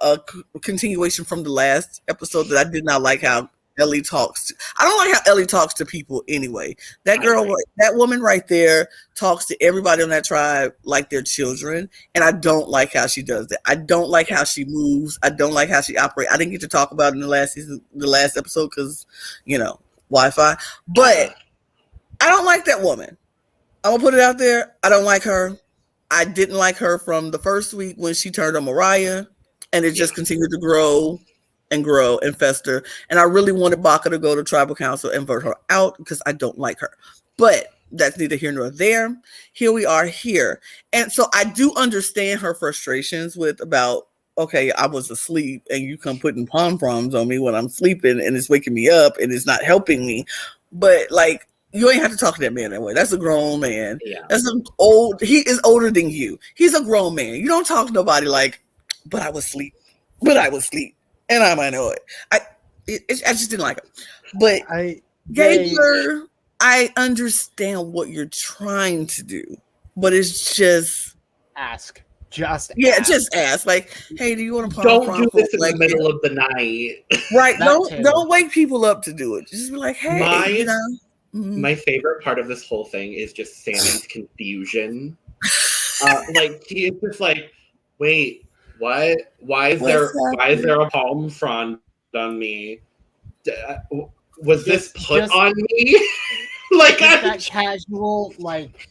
a continuation from the last episode that I did not like how Ellie talks. I don't like how Ellie talks to people anyway. That girl, that woman right there talks to everybody on that tribe like they're children. And I don't like how she does that. I don't like how she moves. I don't like how she operates. I didn't get to talk about it in the last episode because, Wi-Fi. But I don't like that woman. I'm going to put it out there. I don't like her. I didn't like her from the first week when she turned on Mariah, and it just continued to grow and fester. And I really wanted Baca to go to tribal council and vote her out because I don't like her. But that's neither here nor there. Here we are here. And so I do understand her frustrations about, okay, I was asleep and you come putting palm fronds on me when I'm sleeping and it's waking me up and it's not helping me. but like you ain't have to talk to that man that way. That's a grown man. Yeah. He is older than you. He's a grown man. You don't talk to nobody like, but I was asleep. And I might know it. I just didn't like it. But Gabler, I understand what you're trying to do, but it's just ask. Just ask. Like, hey, do you want to don't do this in the middle of the night? Right. Don't wake people up to do it. Just be like, hey, my favorite part of this whole thing is just Sammy's confusion. Like he is just like, wait, what? Why is there a palm frond on me? Was this put on me? Like that casual, like,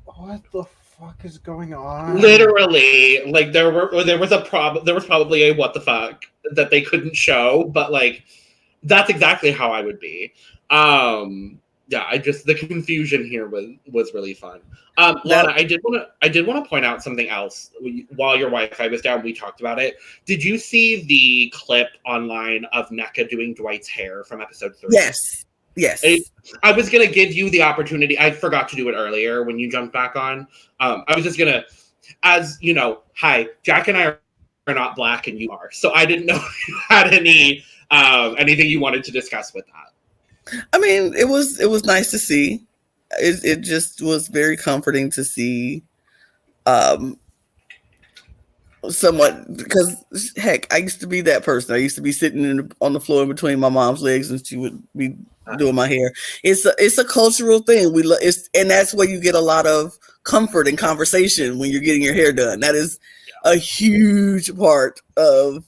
what the fuck is going on? Literally, like there was probably a what the fuck that they couldn't show, but like that's exactly how I would be. Yeah, the confusion here was really fun. Lana, I did want to point out something else. While your Wi-Fi was down, we talked about it. Did you see the clip online of NECA doing Dwight's hair from episode 3? Yes. I was gonna give you the opportunity. I forgot to do it earlier when you jumped back on. I was just gonna, as you know, hi, Jack and I are not Black and you are, so I didn't know if you had anything you wanted to discuss with that. I mean, it was nice to see. It just was very comforting to see somewhat, because heck, I used to be that person. I used to be sitting on the floor in between my mom's legs and she would be doing my hair. It's a cultural thing. And that's where you get a lot of comfort and conversation when you're getting your hair done. That is a huge part of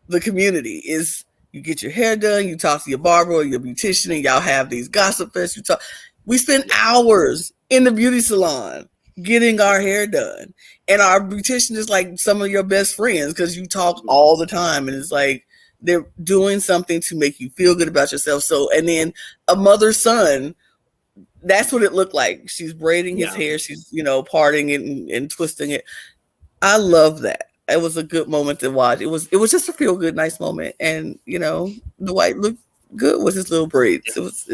the community. Is you get your hair done, you talk to your barber or your beautician, and y'all have these gossip fests. We spend hours in the beauty salon getting our hair done, and our beautician is like some of your best friends because you talk all the time, and it's like they're doing something to make you feel good about yourself. So, and then a mother's son, that's what it looked like. She's braiding his hair, she's parting it and twisting it. I love that. It was a good moment to watch. It was just a feel good, nice moment. And Dwight looked good with his little braids. It was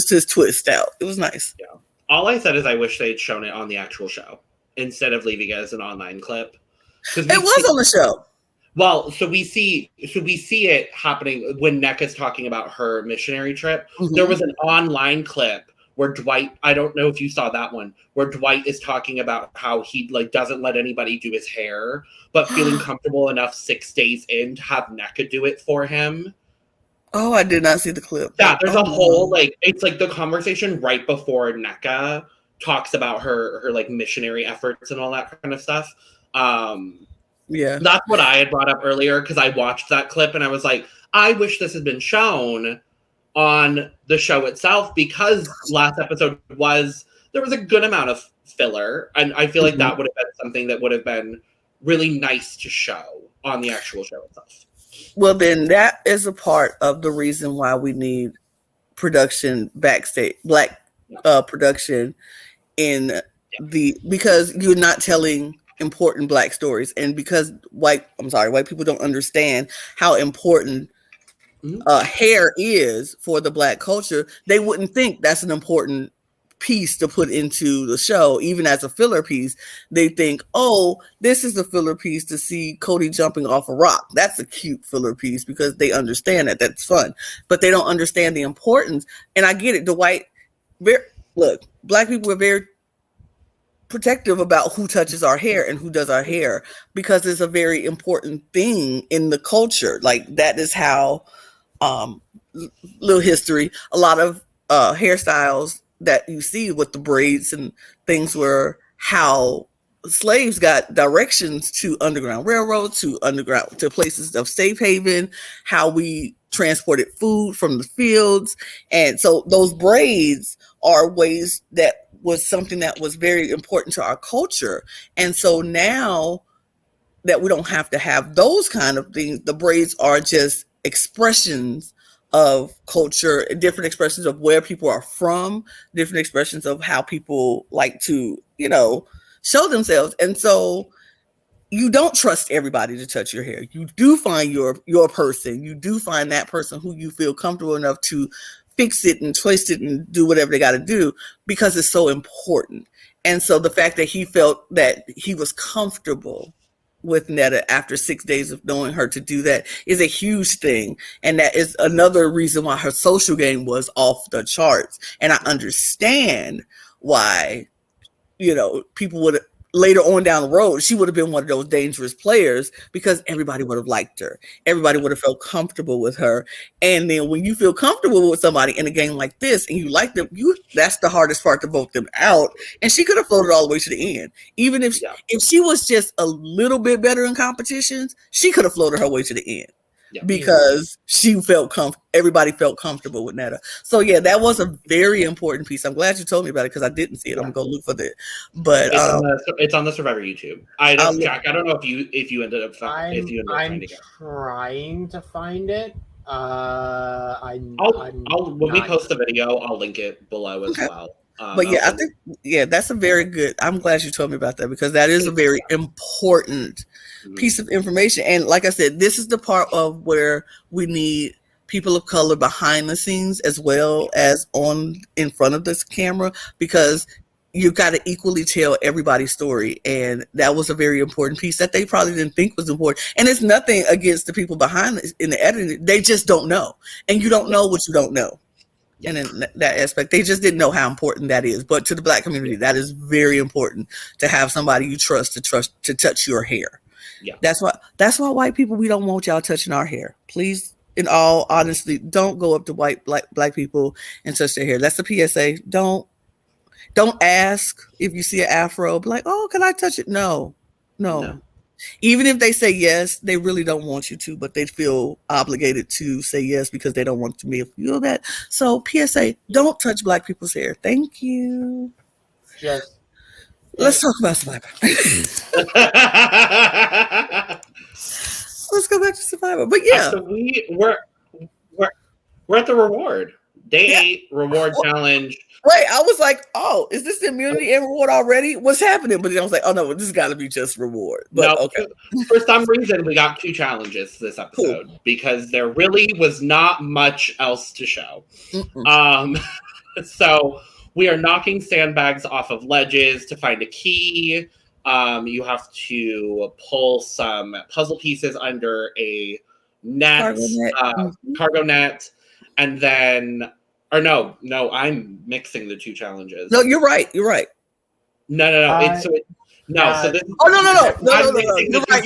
his twist out. It was nice. Yeah. All I said is I wish they'd shown it on the actual show instead of leaving it as an online clip. It was on the show. Well, so we see it happening when NECA's talking about her missionary trip. Mm-hmm. There was an online clip where Dwight, I don't know if you saw that one, where Dwight is talking about how he doesn't let anybody do his hair, but feeling comfortable enough 6 days in to have NECA do it for him. Oh, I did not see the clip. Yeah, there's a whole it's like the conversation right before NECA talks about her missionary efforts and all that kind of stuff. Yeah, that's what I had brought up earlier because I watched that clip and I was like, I wish this had been shown on the show itself, because last episode there was a good amount of filler, and I feel like that would have been something that would have been really nice to show on the actual show itself. Well, then that is a part of the reason why we need production backstage, Black production because you're not telling important Black stories, and because white people don't understand how important hair is for the Black culture, they wouldn't think that's an important piece to put into the show. Even as a filler piece, they think, oh, this is the filler piece to see Cody jumping off a rock. That's a cute filler piece because they understand that that's fun, but they don't understand the importance. And I get it. Black people are very protective about who touches our hair and who does our hair, because it's a very important thing in the culture. Like, that is how little history, a lot of hairstyles that you see with the braids and things were how slaves got directions to Underground Railroad, to places of safe haven, how we transported food from the fields. And so those braids are ways that was something that was very important to our culture. And so now that we don't have to have those kind of things, the braids are just expressions of culture, different expressions of where people are from, different expressions of how people like to, show themselves. And so you don't trust everybody to touch your hair. You do find your person. You do find that person who you feel comfortable enough to fix it and twist it and do whatever they got to do because it's so important. And so the fact that he felt that he was comfortable with Netta after 6 days of knowing her to do that is a huge thing. And that is another reason why her social game was off the charts. And I understand why, people would later on down the road, she would have been one of those dangerous players because everybody would have liked her. Everybody would have felt comfortable with her. And then when you feel comfortable with somebody in a game like this and you like them, that's the hardest part to vote them out. And she could have floated all the way to the end. Even if she was just a little bit better in competitions, she could have floated her way to the end. Yeah. Because she felt everybody felt comfortable with Netta. So yeah, that was a very important piece. I'm glad you told me about it because I didn't see it. I'm gonna go look for that. But it's on the Survivor YouTube. Jack, I don't know if you ended up finding it. I'm trying to find it. When we post the video, I'll link it below as well. But yeah, I think that's a very good. I'm glad you told me about that because that is a very important piece of information. And like I said, this is the part of where we need people of color behind the scenes as well as in front of this camera because you got to equally tell everybody's story. And that was a very important piece that they probably didn't think was important. And it's nothing against the people behind in the editing. They just don't know. And you don't know what you don't know. And in that aspect, they just didn't know how important that is. But to the Black community, that is very important to have somebody you trust to touch your hair. Yeah, that's why white people, we don't want y'all touching our hair. Please, in all honesty, don't go up to white black people and touch their hair. That's the PSA. Don't ask if you see an afro. Be like, oh, can I touch it? No. Even if they say yes, they really don't want you to, but they feel obligated to say yes because they don't want to be a feel that. So PSA, don't touch Black people's hair. Thank you. Yes. Let's talk about Survivor. Let's go back to Survivor. But yeah. So we're at the reward. Day 8 reward challenge. Wait, I was like, oh, is this the immunity and reward already? What's happening? But then I was like, oh no, this has got to be just reward. But no, okay. For some reason, we got 2 challenges this episode because there really was not much else to show. So we are knocking sandbags off of ledges to find a key. You have to pull some puzzle pieces under a net, cargo net, and then. Or no, I'm mixing the 2 challenges. No, you're right. No. So this. No. You're right.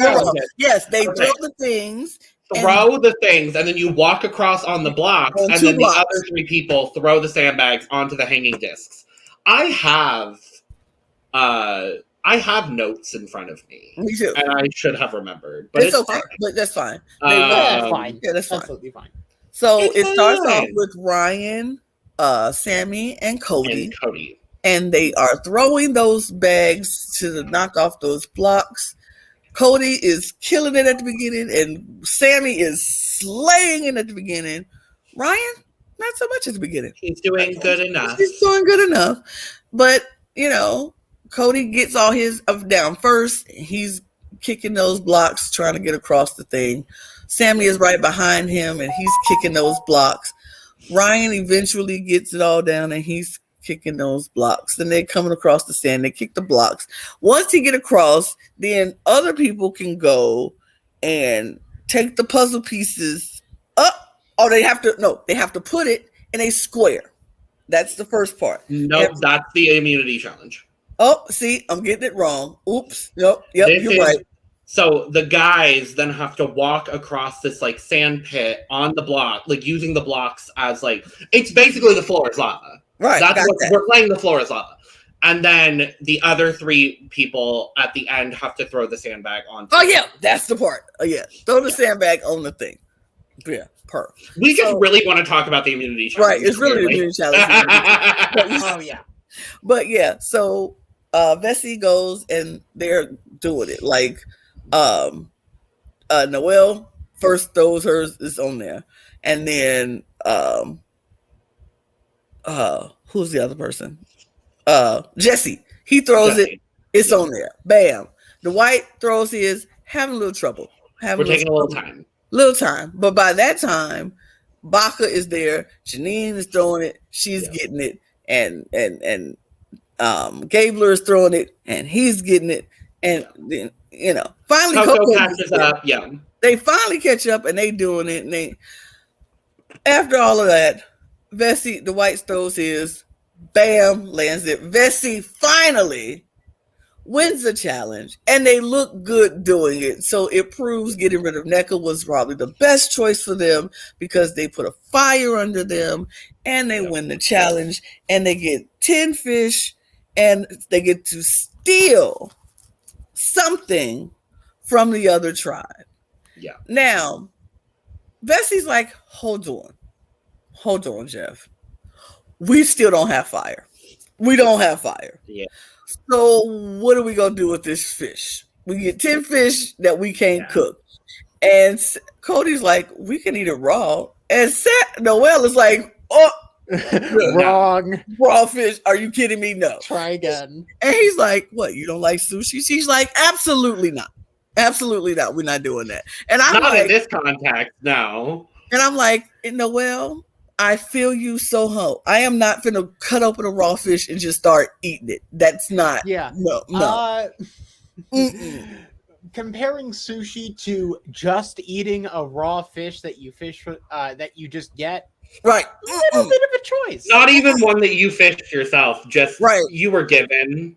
Yes, they throw the things. Throw the things, and then you walk across on the blocks, and then the other 3 people throw the sandbags onto the hanging discs. I have notes in front of me. Me too. And I should have remembered, but it's okay. fine. But that's fine. That's fine. Yeah, that's fine. Absolutely fine. So it starts off with Ryan, Sammy, and Cody. And they are throwing those bags to knock off those blocks. Cody is killing it at the beginning, and Sammy is slaying it at the beginning. Ryan, not so much at the beginning. He's doing good enough. But, Cody gets all his down first. He's kicking those blocks, trying to get across the thing. Sammy is right behind him, and he's kicking those blocks. Ryan eventually gets it all down, and he's kicking those blocks. Then they're coming across the sand. They kick the blocks. Once he get across, then other people can go and take the puzzle pieces up. Or they have to put it in a square. That's the first part. No, that's the immunity challenge. Oh, see, I'm getting it wrong. Oops. Yep, you're right. So the guys then have to walk across this sand pit on the block, using the blocks as it's basically the floor is lava. Right. We're playing the floor is lava. And then the other 3 people at the end have to throw the sandbag on. Oh yeah, that's the part. Oh yeah. Throw the sandbag on the thing. Yeah, perfect. We just really want to talk about the immunity challenge. Right, it's really the immunity challenge. Oh yeah. But yeah, so Vessi goes and they're doing it. Noelle first throws hers is on there, and then who's the other person? Jesse. He throws it's on there. Bam. The white throws his, having a little trouble. We're taking a little time. But by that time, Baka is there. Janine is throwing it. She's getting it. And Gabler is throwing it, and he's getting it. And then, finally Coco catches up. Yeah. They finally catch up, and they doing it. And after all of that, Vesey, the white throws his, bam, lands it. Vesey finally wins the challenge, and they look good doing it. So it proves getting rid of NECA was probably the best choice for them because they put a fire under them, and they win the challenge, and they get 10 fish, and they get to steal something from the other tribe. Yeah. Now, Vesey's like, hold on, Jeff. We still don't have fire. We don't have fire. Yeah. So what are we going to do with this fish? We get 10 fish that we can't cook. And Cody's like, we can eat it raw. And Noelle is like, oh, wrong. Raw fish. Are you kidding me? No. Try again. And he's like, what, you don't like sushi? She's like, absolutely not. Absolutely not. We're not doing that. And I'm not like, in this context, no. And I'm like, Noelle, I feel you so ho. I am not finna cut open a raw fish and just start eating it. That's not. Yeah. No. Comparing sushi to just eating a raw fish that you that you just get. Right. A little bit of a choice. Not even one that you fished yourself. Just you were given.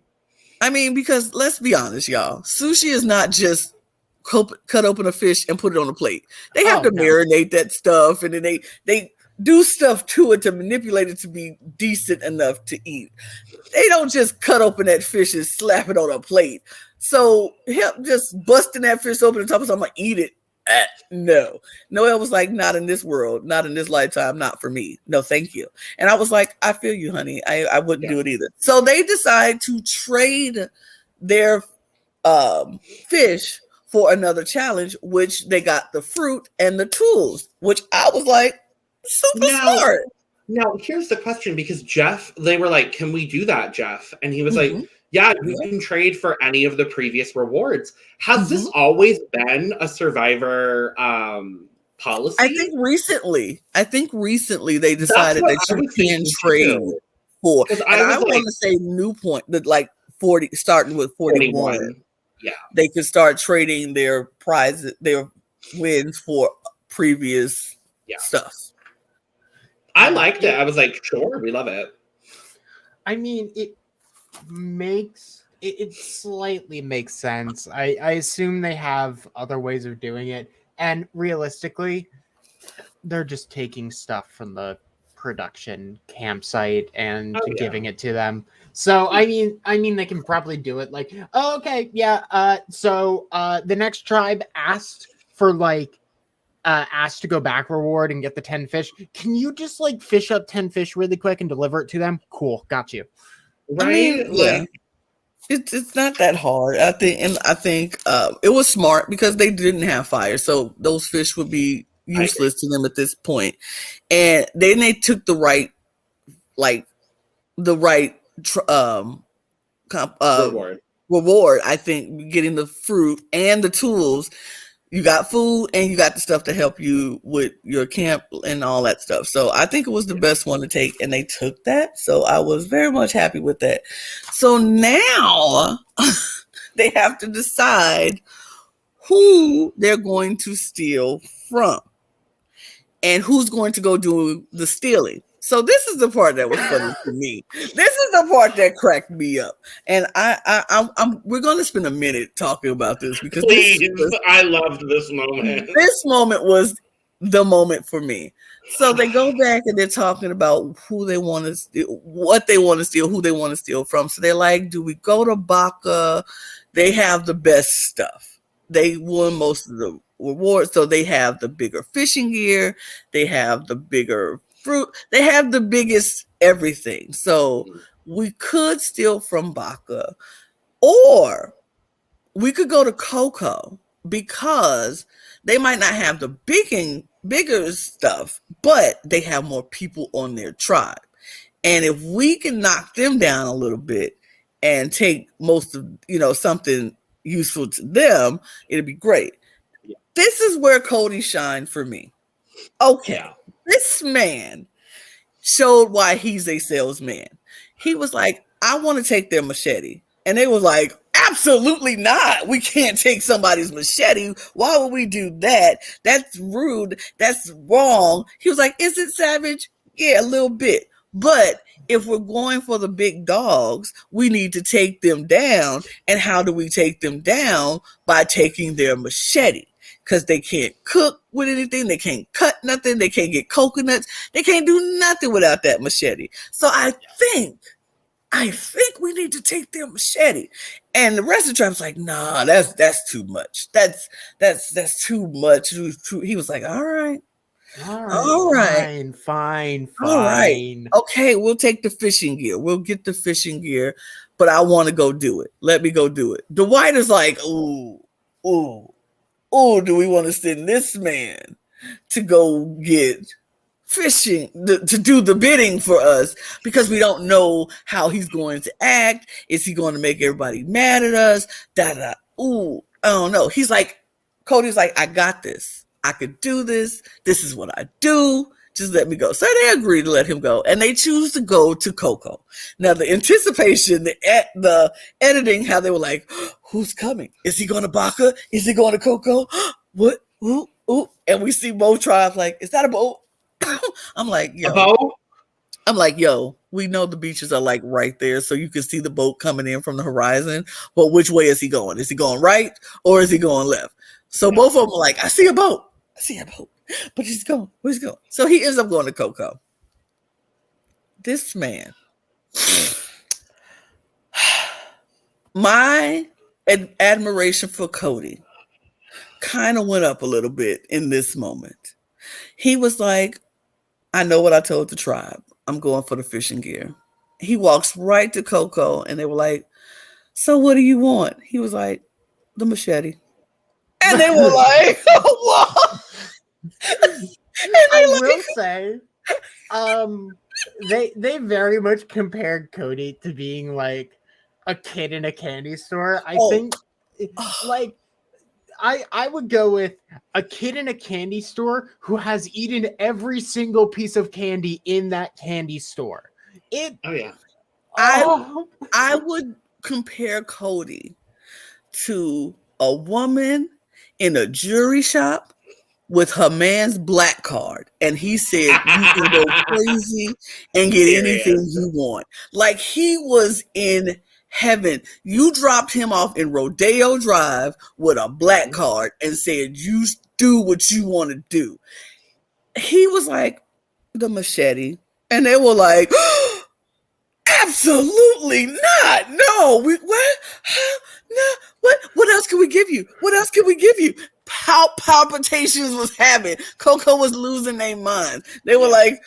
I mean, because let's be honest, y'all. Sushi is not just cut open a fish and put it on a plate. They have to marinate that stuff, and then they do stuff to it to manipulate it to be decent enough to eat. They don't just cut open that fish and slap it on a plate. So him just busting that fish open and talking, I'm gonna eat it. No. Noelle was like, not in this world, not in this lifetime, not for me. No, thank you. And I was like, I feel you, honey. I wouldn't do it either. So they decide to trade their fish for another challenge, which they got the fruit and the tools, which I was like, super smart. Now, here's the question, because Jeff, they were like, can we do that, Jeff? And he was like, yeah, you can trade for any of the previous rewards. Has this always been a Survivor policy? I think recently they decided that you can trade for. I want to say new point, that like 40, starting with 41. Yeah, they could start trading their prizes, their wins for previous stuff. I liked it. I was like, sure, we love it. I mean, it slightly makes sense. I assume they have other ways of doing it, and realistically, they're just taking stuff from the production campsite and giving it to them. So I mean, they can probably do it. Like, oh, okay, yeah. So the next tribe asked to go back reward and get the 10 fish. Can you just like fish up 10 fish really quick and deliver it to them? Cool, got you. Right? I mean, it's not that hard. I think it was smart because they didn't have fire, so those fish would be useless to them at this point. And then they took the right reward. I think getting the fruit and the tools. You got food and you got the stuff to help you with your camp and all that stuff. So I think it was the best one to take, and they took that. So I was very much happy with that. So now they have to decide who they're going to steal from and who's going to go do the stealing. So this is the part that was funny to me. This is the part that cracked me up, and we're going to spend a minute talking about this because I loved this moment. This moment was the moment for me. So they go back and they're talking about who they want to steal, what they want to steal, who they want to steal from. So they're like, "Do we go to Baka? They have the best stuff. They won most of the rewards, so they have the bigger fishing gear. They have the bigger." Fruit, they have the biggest everything. So we could steal from Baka, or we could go to Coco because they might not have the bigger stuff, but they have more people on their tribe. And if we can knock them down a little bit and take most of, something useful to them, it'd be great. This is where Cody shined for me. Okay. This man showed why he's a salesman. He was like, I want to take their machete. And they was like, absolutely not. We can't take somebody's machete. Why would we do that? That's rude. That's wrong. He was like, is it savage? Yeah, a little bit. But if we're going for the big dogs, we need to take them down. And how do we take them down? By taking their machete. Because they can't cook with anything. They can't cut nothing. They can't get coconuts. They can't do nothing without that machete. So I think we need to take their machete. And the rest of the tribe's like, nah, that's too much. That's too much. He was like, all right. Fine. All right. Okay, we'll take the fishing gear. We'll get the fishing gear, but I want to go do it. Let me go do it. The white is like, ooh, do we want to send this man to go get fishing, to do the bidding for us, because we don't know how he's going to act. Is he going to make everybody mad at us? Ooh, I don't know. He's like, Cody's like, I got this. I could do this. This is what I do. Just let me go. So they agree to let him go. And they choose to go to Coco. Now, the anticipation, the editing, how they were like, who's coming? Is he going to Baca? Is he going to Coco? What? Ooh. And we see both tribes like, is that a boat? I'm like, yo. A boat? I'm like, yo, we know the beaches are like right there. So you can see the boat coming in from the horizon. But which way is he going? Is he going right or is he going left? So both of them are like, I see a boat. But he's going. Where's he going? So he ends up going to Coco. This man. My admiration for Cody kind of went up a little bit in this moment. He was like, I know what I told the tribe. I'm going for the fishing gear. He walks right to Coco and they were like, so what do you want? He was like, the machete. And they were like, what? I will say, they very much compared Cody to being like a kid in a candy store. I think, like, I would go with a kid in a candy store who has eaten every single piece of candy in that candy store. I would compare Cody to a woman in a jewelry shop with her man's black card, and he said you can go crazy and get anything you want. Like he was in heaven. You dropped him off in Rodeo Drive with a black card and said you do what you want to do. He was like, the machete, and they were like, absolutely not. No, what? No, what else can we give you? What else can we give you? Palpitations was having. Coco was losing their mind. They were like,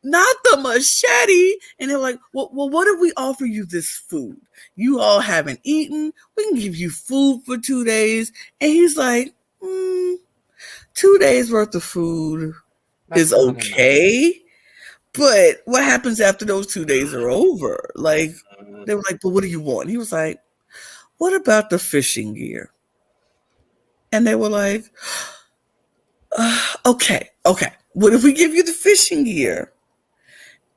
not the machete. And they were like, well, what if we offer you this food? You all haven't eaten. We can give you food for 2 days. And he's like, 2 days worth of food is okay. But what happens after those 2 days are over? Like, they were like, but what do you want? He was like, what about the fishing gear? And they were like, okay. What if we give you the fishing gear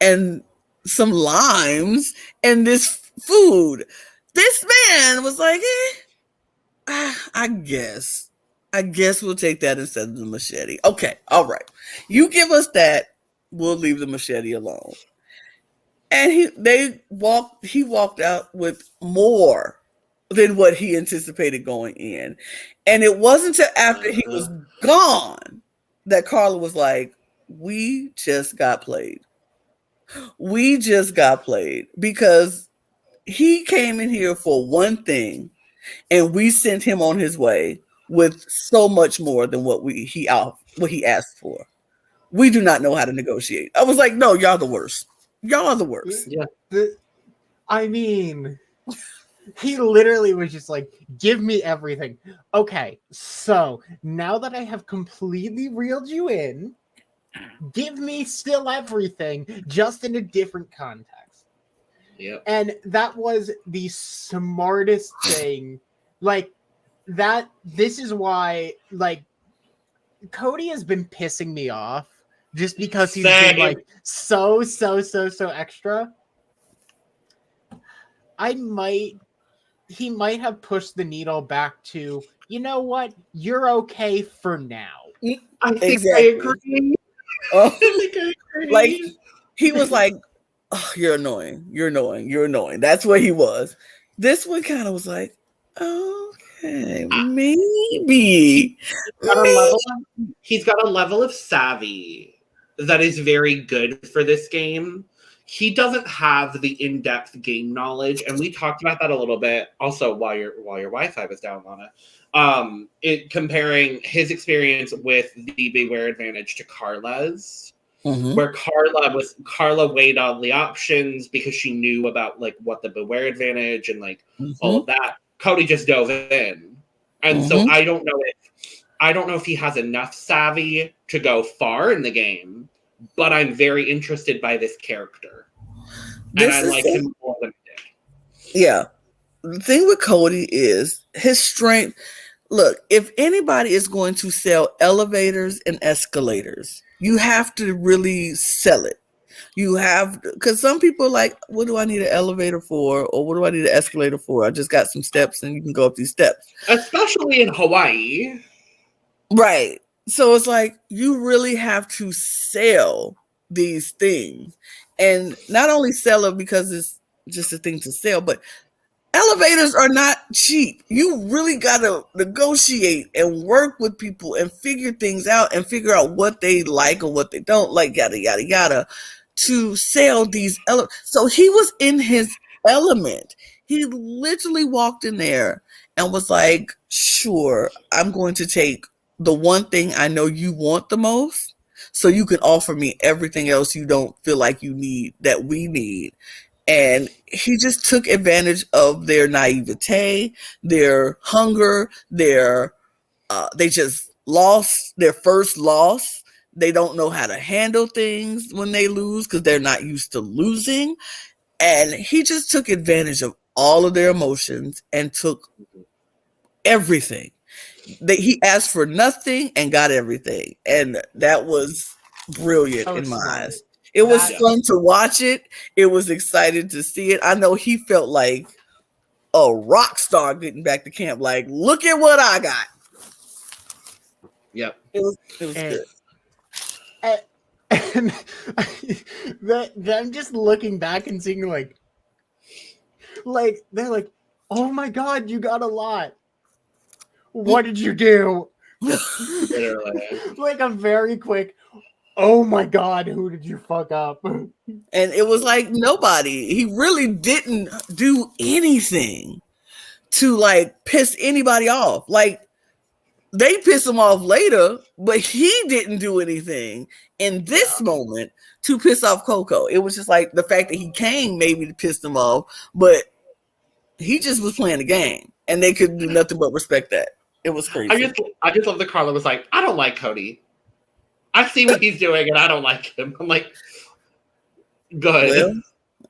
and some limes and this food? This man was like, I guess we'll take that instead of the machete. Okay, all right. You give us that, we'll leave the machete alone. And he walked out with more than what he anticipated going in. And it wasn't until after he was gone that Carla was like, we just got played. We just got played because he came in here for one thing and we sent him on his way with so much more than what he asked for. We do not know how to negotiate. I was like, no, y'all the worst. Y'all are the worst. Yeah. I mean, he literally was just like, give me everything. Okay, so now that I have completely reeled you in, give me still everything, just in a different context. Yep. And that was the smartest thing. Like, this is why, like, Cody has been pissing me off just because he's Same. been like so extra. He might have pushed the needle back to, you know what, you're okay for now. I think Exactly. I agree. Oh, I think I agree. like he was like, oh, you're annoying. That's what he was. This one kind of was like, okay, maybe. He's got a level of savvy that is very good for this game. He doesn't have the in-depth game knowledge, and we talked about that a little bit. Also, while your Wi-Fi was down, Lana, comparing his experience with the Beware Advantage to Carla's, where Carla weighed all the options because she knew about like what the Beware Advantage and like all of that. Cody just dove in, and so I don't know if he has enough savvy to go far in the game, but I'm very interested by this character. And I like him more than I did. Yeah. The thing with Cody is his strength. Look, if anybody is going to sell elevators and escalators, you have to really sell it. You have, because some people are like, what do I need an elevator for? Or what do I need an escalator for? I just got some steps and you can go up these steps. Especially in Hawaii. Right. So it's like, you really have to sell these things. And not only sell it because it's just a thing to sell, but elevators are not cheap. You really got to negotiate and work with people and figure things out and figure out what they like or what they don't like, yada, yada, yada, to sell these elevators. So he was in his element. He literally walked in there and was like, sure, I'm going to take the one thing I know you want the most, so you can offer me everything else you don't feel like you need that we need. And he just took advantage of their naivete, their hunger, they just lost their first loss. They don't know how to handle things when they lose because they're not used to losing. And he just took advantage of all of their emotions and took everything. He asked for nothing and got everything. And that was brilliant in my eyes. It was fun to watch it. It was exciting to see it. I know he felt like a rock star getting back to camp. Like, look at what I got. Yep. It was good. And I'm just looking back and seeing like they're like, oh my God, you got a lot. What did you do? Literally. Like a very quick, oh my God, who did you fuck up? And it was like nobody. He really didn't do anything to like piss anybody off. Like they piss him off later, but he didn't do anything in this moment to piss off Coco. It was just like the fact that he came maybe to piss them off, but he just was playing the game and they could do nothing but respect that. It was crazy. I just love that Carla was like, I don't like Cody. I see what he's doing and I don't like him. I'm like, good. Well,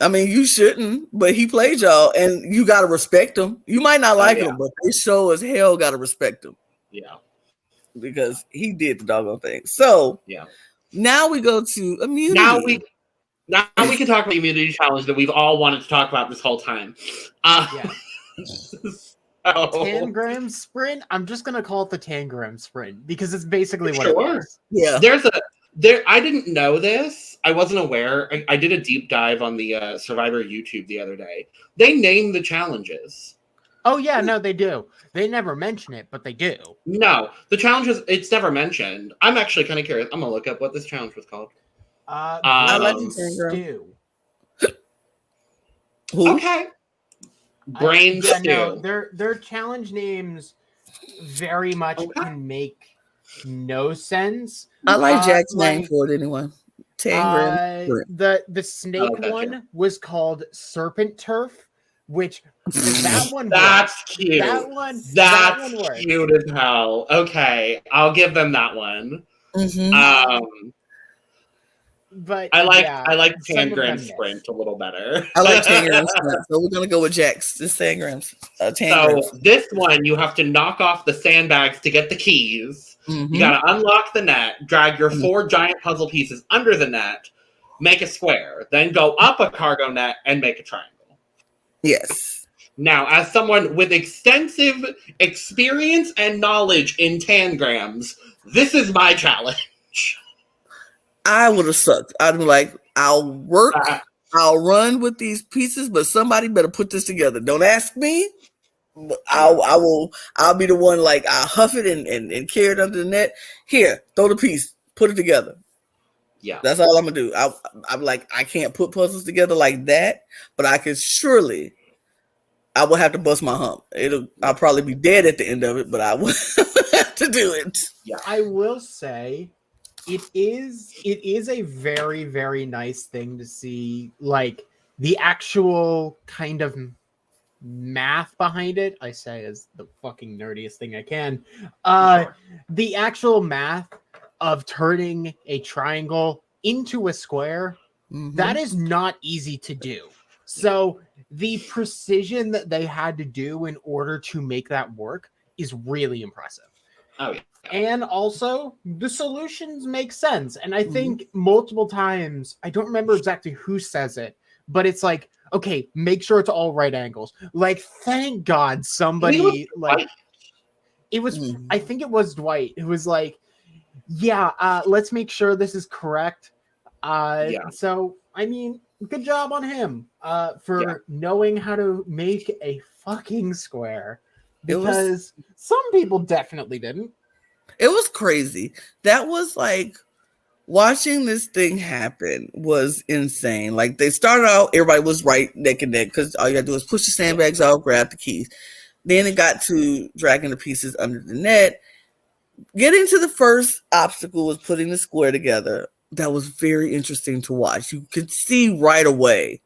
I mean, you shouldn't, but he played y'all and you got to respect him. You might not like him, but they sure as hell got to respect him. Yeah. Because he did the doggone thing. So now we go to immunity. Now we can talk about the immunity challenge that we've all wanted to talk about this whole time. Tangram sprint. I'm just gonna call it the Tangram sprint because it's basically what it is. Yeah. I didn't know this. I wasn't aware. I did a deep dive on the Survivor YouTube the other day. They name the challenges. Oh yeah, no, they do. They never mention it, but they do. No, the challenges, it's never mentioned. I'm actually kind of curious. I'm gonna look up what this challenge was called. I like stew. Okay. Brain stew. No, their challenge names very much can make no sense. I like Jack's name for it anyway. Tangram. The snake one was called Serpent Turf, which that one that's cute. That one cute as hell. Okay, I'll give them that one. But I like yeah, I like some of them tangram miss. sprint a little better. I like 10 grams. So we're gonna go with Jack's. Just 10 grams. 10 grams. So this one, you have to knock off the sandbags to get the keys. Mhm. You got to unlock the net, drag your Mhm. 4 giant puzzle pieces under the net, make a square, then go up a cargo net and make a triangle. Yes. Now, as someone with extensive experience and knowledge in tangrams, this is my challenge. I would have sucked. I'd be like, I'll work, I'll run with these pieces, but somebody better put this together. Don't ask me. I'll be the one, like, I'll huff it and carry it under the net. Here, throw the piece, put it together. Yeah. That's all I'm gonna do. I'm like, I can't put puzzles together like that, but I can surely. I will have to bust my hump. I'll probably be dead at the end of it, but I will have to do it. Yeah. I will say it is a very, very nice thing to see, like, the actual kind of math behind it. I say is the fucking nerdiest thing I can. Sure. The actual math of turning a triangle into a square, that is not easy to do. So the precision that they had to do in order to make that work is really impressive. Oh, yeah. And also, the solutions make sense. And I think multiple times, I don't remember exactly who says it, but it's like, okay, make sure it's all right angles. Like, thank God somebody, like, it was, I think it was Dwight, who was like, yeah, let's make sure this is correct. So, I mean, good job on him for knowing how to make a fucking square. Because some people definitely didn't. It was crazy. That was like, watching this thing happen was insane. Like, they started out, everybody was right neck and neck because all you gotta do is push the sandbags out, grab the keys. Then it got to dragging the pieces under the net. Getting to the first obstacle was putting the square together. That was very interesting to watch. You could see right away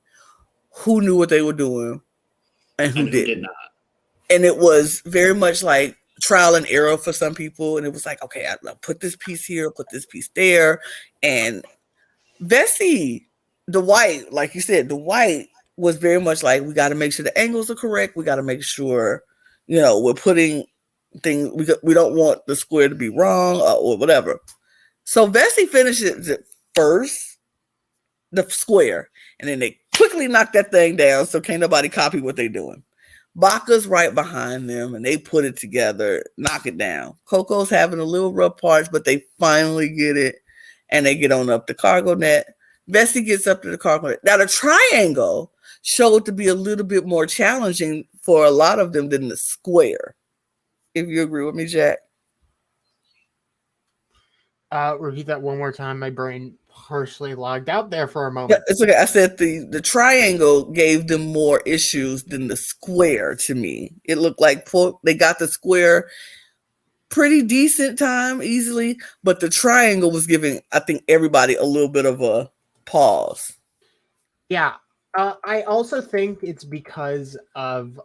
who knew what they were doing and who did not. And it was very much like trial and error for some people. And it was like, okay, I'll put this piece here, put this piece there. And Vesey, Dwight, like you said, Dwight was very much like, we got to make sure the angles are correct. We got to make sure, we're putting things, we don't want the square to be wrong or whatever. So Vesey finishes it first, the square, and then they quickly knock that thing down so can't nobody copy what they're doing. Baca's right behind them, and they put it together, knock it down. Coco's having a little rough parts, but they finally get it, and they get on up the cargo net. Vesey gets up to the cargo net. Now, the triangle showed to be a little bit more challenging for a lot of them than the square. If you agree with me, Jack. Repeat that one more time. My brain partially logged out there for a moment. Yeah, it's okay. I said the triangle gave them more issues than the square to me. It looked like they got the square pretty decent time easily, but the triangle was giving, I think, everybody a little bit of a pause. Yeah. I also think it's because of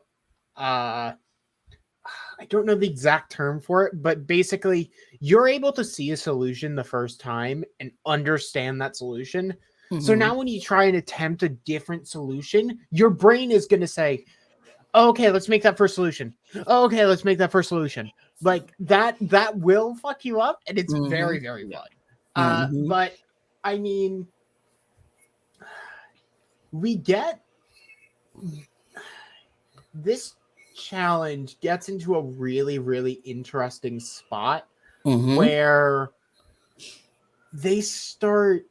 I don't know the exact term for it, but basically you're able to see a solution the first time and understand that solution. Mm-hmm. So now when you try and attempt a different solution, your brain is going to say, oh, okay, let's make that first solution. Oh, okay, let's make that first solution. Like that will fuck you up, and it's very, very fun. But I mean, we get this challenge gets into a really, really interesting spot where they start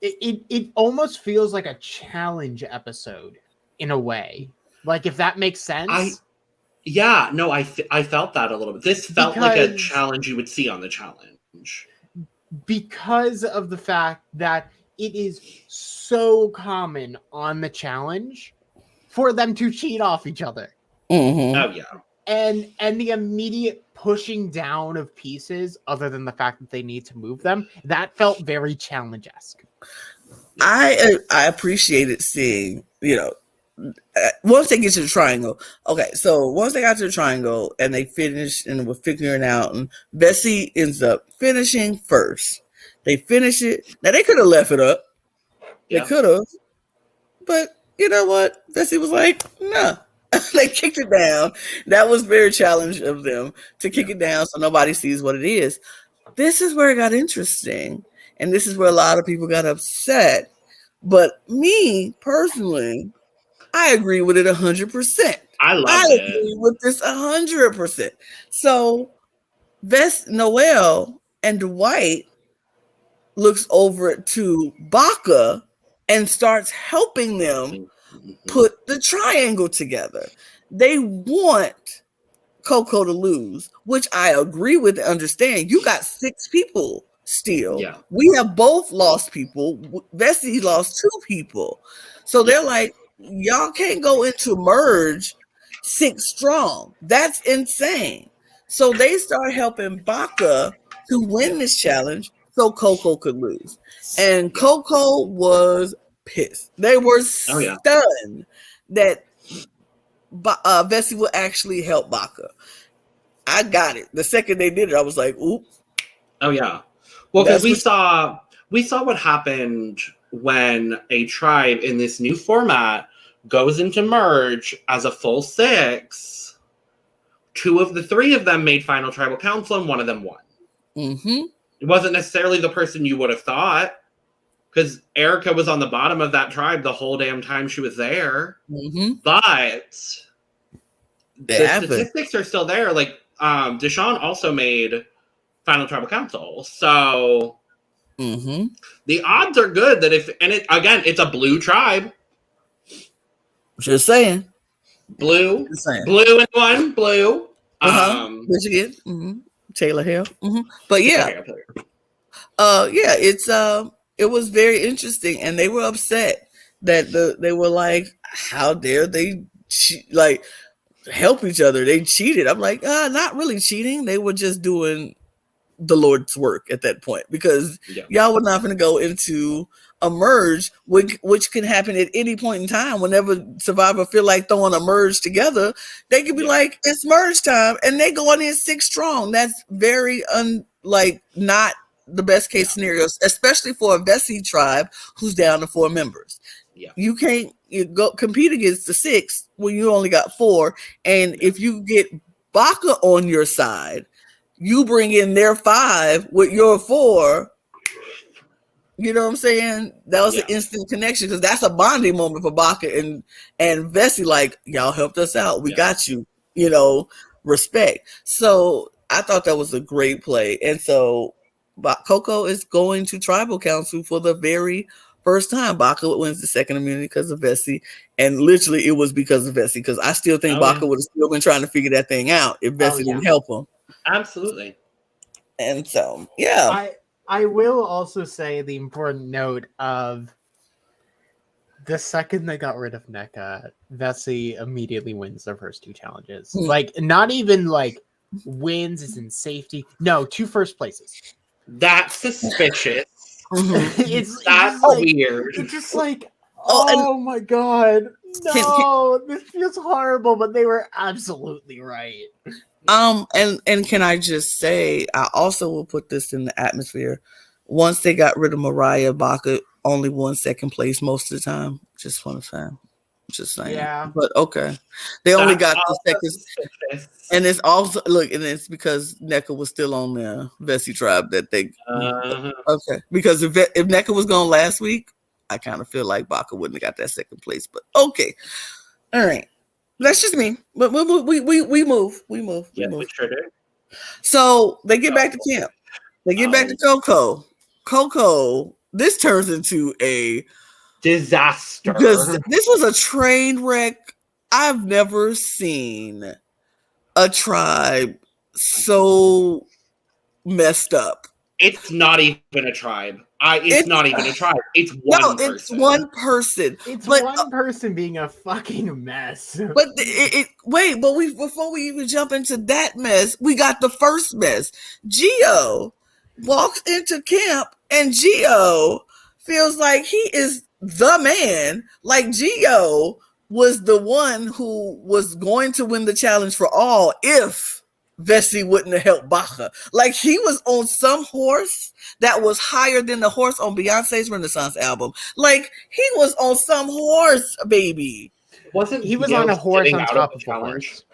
it almost feels like a challenge episode in a way, like, if that makes sense. I felt that a little bit. This felt like a challenge you would see on the challenge because of the fact that it is so common on the challenge for them to cheat off each other. Oh yeah, and the immediate pushing down of pieces, other than the fact that they need to move them, that felt very challenge-esque. I appreciated seeing, once they get to the triangle. Okay, so once they got to the triangle and they finished and were figuring out, and Vesey ends up finishing first. They finish it. Now they could have left it up. They could have. But you know what? Vessi was like, nah. They kicked it down. That was very challenging of them to kick it down so nobody sees what it is. This is where it got interesting. And this is where a lot of people got upset. But me, personally, I agree with it 100%. I agree with this 100%. So, Noelle and Dwight looks over to Baca and starts helping them put the triangle together. They want Coco to lose, which I agree with and understand. You got 6 people still. Yeah. We have both lost people. Vessi lost 2 people. So they're like, y'all can't go into merge 6 strong. That's insane. So they start helping Baca to win this challenge so Coco could lose. And Coco was pissed. They were stunned that Vessi will actually help Baca. I got it. The second they did it, I was like, "Oop." Oh yeah. Well, because we saw what happened when a tribe in this new format goes into merge as a full 6. 2 of the 3 of them made final tribal council, and 1 of them won. Mm-hmm. It wasn't necessarily the person you would have thought, because Erica was on the bottom of that tribe the whole damn time she was there. Mm-hmm. But the statistics are still there. Like, Deshawn also made final tribal council. So the odds are good that it's a blue tribe. Just saying. Blue and 1, blue. Michigan. Taylor Hill. But yeah. It was very interesting, and they were upset that they were like, how dare they help each other? They cheated. I'm like, not really cheating. They were just doing the Lord's work at that point, because y'all were not going to go into a merge, which can happen at any point in time. Whenever Survivor feel like throwing a merge together, they could be like, it's merge time, and they going in 6 strong. That's very not the best case scenarios, especially for a Vessi tribe who's down to 4 members. Yeah. You can't go compete against the 6 when you only got 4. And if you get Baca on your side, you bring in their 5 with your 4. You know what I'm saying? That was an instant connection, because that's a bonding moment for Baca and Vessi. Like, y'all helped us out. We got you. Respect. So I thought that was a great play. And so Coco is going to tribal council for the very first time. Baca wins the second immunity because of Vessi, and literally it was because of Vessi, because I still think Baca would have still been trying to figure that thing out if Vessi didn't help him. Absolutely. And so, I will also say the important note of the second they got rid of NECA, Vessi immediately wins their first 2 challenges. Like, not even like wins is in safety. No, 2 first places. That's suspicious. That's weird. It's just like, oh my god, no, this feels horrible, but they were absolutely right. And can I just say, I also will put this in the atmosphere. Once they got rid of Mariah, Baca only won second place most of the time. Just want to say. Just saying. Yeah. But okay. They only got the second. And it's also, and it's because NECA was still on the Vessi tribe that they. Okay. Because if NECA was gone last week, I kind of feel like Baca wouldn't have got that second place. But okay. All right. That's just me. But we move. Yeah, we sure do. So they get back to camp. They get back to Coco. Coco, this turns into a disaster. Because this was a train wreck. I've never seen a tribe so messed up. It's not even a tribe. It's not even a tribe. It's one person. It's one person. It's one person being a fucking mess. But before we even jump into that mess, we got the first mess. Gio walks into camp, and Gio feels like he is the man. Like, Gio was the one who was going to win the challenge for all if Vesey wouldn't have helped Baca. Like he was on some horse that was higher than the horse on Beyonce's Renaissance album. Like he was on some horse, baby. Wasn't He was on a horse sitting on out top the of a challenge? horse.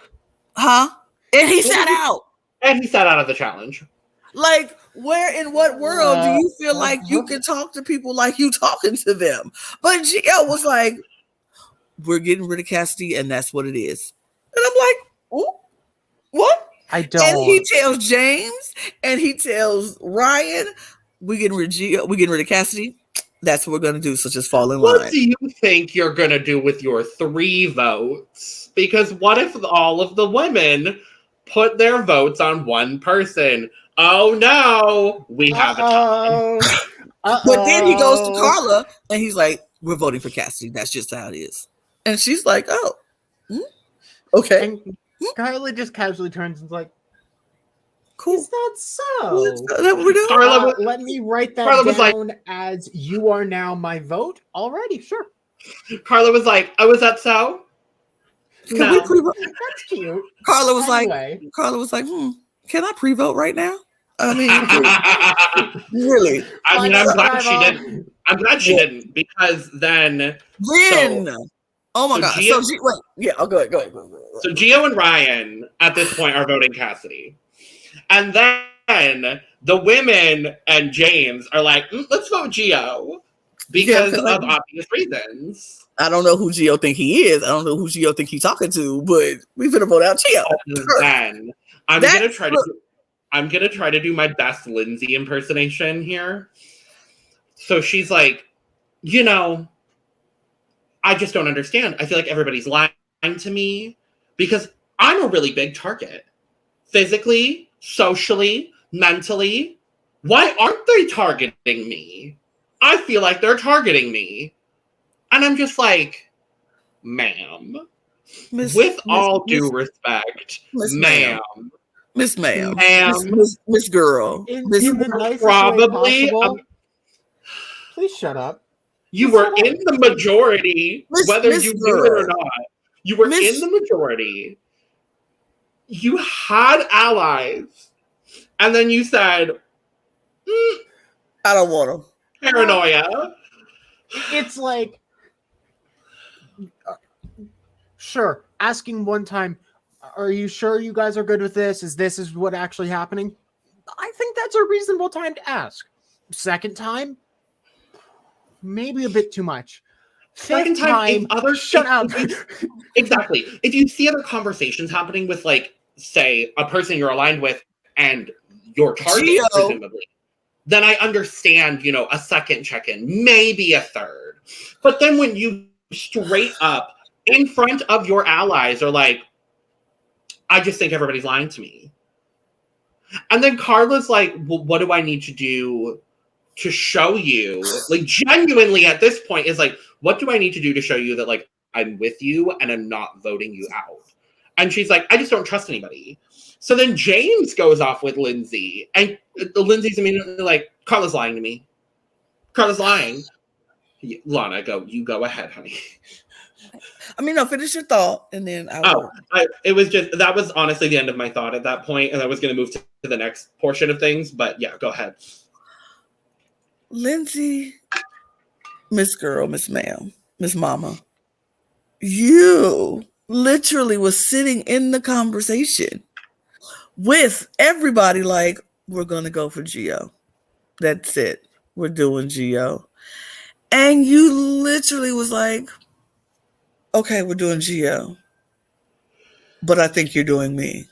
Huh? And he sat out. And he sat out of the challenge. Like, where in what world do you feel like you can talk to people like you talking to them? But GL was like, we're getting rid of Cassidy, and that's what it is. And I'm like, ooh, what? I don't. And he tells James and he tells Ryan, we're getting rid of Cassidy. That's what we're gonna do. So just fall in line. What do you think you're gonna do with your 3 votes? Because what if all of the women put their votes on one person? Oh no, we have a tie. But then he goes to Carla and he's like, we're voting for Cassidy. That's just how it is. And she's like, oh, okay. And Carla just casually turns and's like, Cool. is that so? Is that what we're doing? Carla, Let me write that Carla was down as you are now my vote. Alrighty, sure. Carla was like, oh, is that so? Can we pre-vote? That's cute. Carla was Anyway. like, can I pre-vote right now? I mean, really? I mean, I'm glad she didn't. I'm glad she didn't, because then. Oh my God. I'll go ahead. So Gio and Ryan at this point are voting Cassidy. And then the women and James are like, let's vote Gio because of obvious reasons. I don't know who Gio think he is. I don't know who Gio think he's talking to, but we're gonna vote out Gio. Then I'm gonna try to do my best Lindsay impersonation here. So she's like, I just don't understand. I feel like everybody's lying to me because I'm a really big target. Physically, socially, mentally. Why aren't they targeting me? I feel like they're targeting me. And I'm just like, ma'am, with all due respect, ma'am. Miss Ma'am. Miss Girl. In the nicest probably way possible. Please shut up. You were in the majority, whether you knew it or not. You were in the majority. You had allies. And then you said, I don't want them. Paranoia. It's like, sure, asking one time, are you sure you guys are good with this? Is what actually happening? I think that's a reasonable time to ask. Second time, maybe a bit too much. Second time, shut up. Exactly. If you see other conversations happening with, like, say, a person you're aligned with and your target, presumably, then I understand, a second check-in, maybe a third. But then when you straight up in front of your allies are like, I just think everybody's lying to me. And then Carla's like, well, what do I need to do to show you? Like, genuinely at this point is like, what do I need to do to show you that, like, I'm with you and I'm not voting you out? And she's like, I just don't trust anybody. So then James goes off with Lindsay. And Lindsay's immediately like, Carla's lying to me. Carla's lying. Lana, you go ahead, honey. I mean, no, finish your thought, and then that was honestly the end of my thought at that point, and I was going to move to the next portion of things, but yeah, go ahead. Lindsay, Miss Girl, Miss Ma'am, Miss Mama, you literally was sitting in the conversation with everybody like, we're going to go for Gio. That's it. We're doing Gio. And you literally was like, okay, we're doing Gio, but I think you're doing me.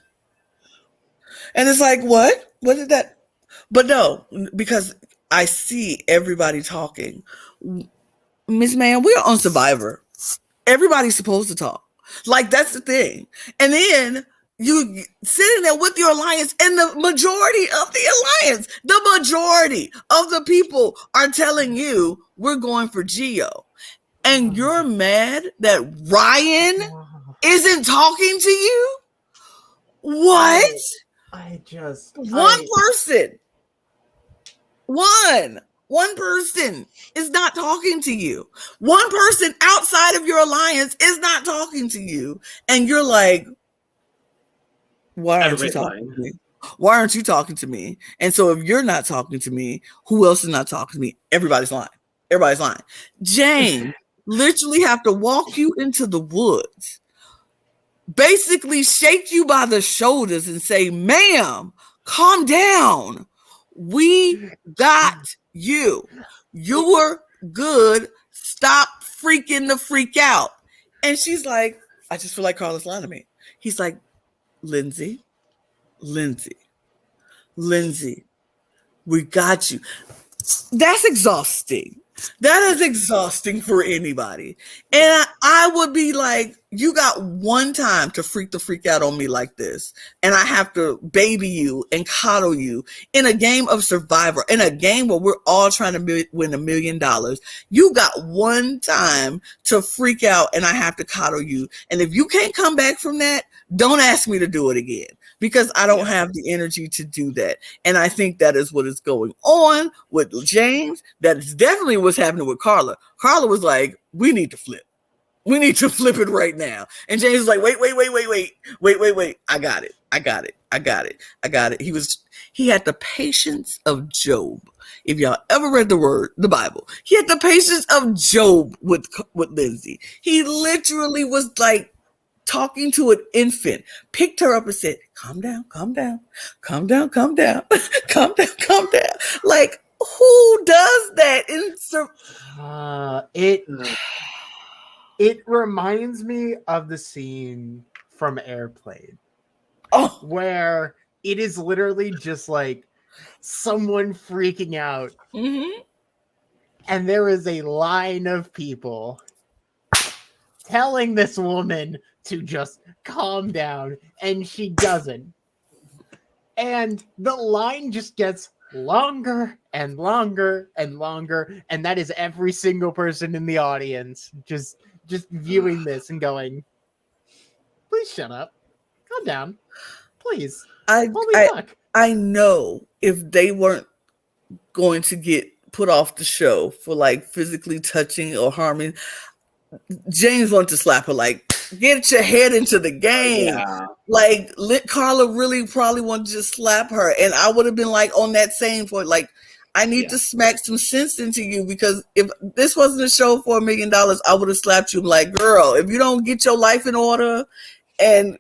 And it's like, what? What did that? But no, because I see everybody talking. Miss Ma'am, we're on Survivor. Everybody's supposed to talk. Like, that's the thing. And then you sitting there with your alliance, and the majority of the people are telling you we're going for Gio. And you're mad that Ryan isn't talking to you? What? One person is not talking to you. One person outside of your alliance is not talking to you. And you're like, Why aren't you talking to me? Why aren't you talking to me? And so if you're not talking to me, who else is not talking to me? Everybody's lying. Everybody's lying. Jane literally have to walk you into the woods, basically shake you by the shoulders and say, ma'am, calm down. We got you. You're good. Stop freaking the freak out. And she's like, I just feel like Carlos lying to me. He's like, Lindsay, we got you. That's exhausting. That is exhausting for anybody. And I would be like, you got one time to freak the freak out on me like this. And I have to baby you and coddle you in a game of Survivor, in a game where we're all trying to win $1 million. You got one time to freak out and I have to coddle you. And if you can't come back from that, don't ask me to do it again, because I don't have the energy to do that. And I think that is what is going on with James. That is definitely what's happening with Carla. Carla was like, we need to flip. We need to flip it right now. And James was like, wait. I got it. He had the patience of Job. If y'all ever read the Bible, he had the patience of Job with Lindsay. He literally was like talking to an infant, picked her up and said, calm down. Like, who does that? It reminds me of the scene from Airplane. Where it is literally just like someone freaking out. Mm-hmm. And there is a line of people telling this woman to just calm down, and she doesn't. And the line just gets longer and longer and longer, and that is every single person in the audience just viewing this and going, please shut up, calm down, please. I know if they weren't going to get put off the show for like physically touching or harming, James wanted to slap her like, get your head into the game. Yeah. Like, Carla really probably wanted to just slap her. And I would have been like on that same point, like, I need to smack some sense into you, because if this wasn't a show for $1 million, I would have slapped you. I'm like, girl, if you don't get your life in order and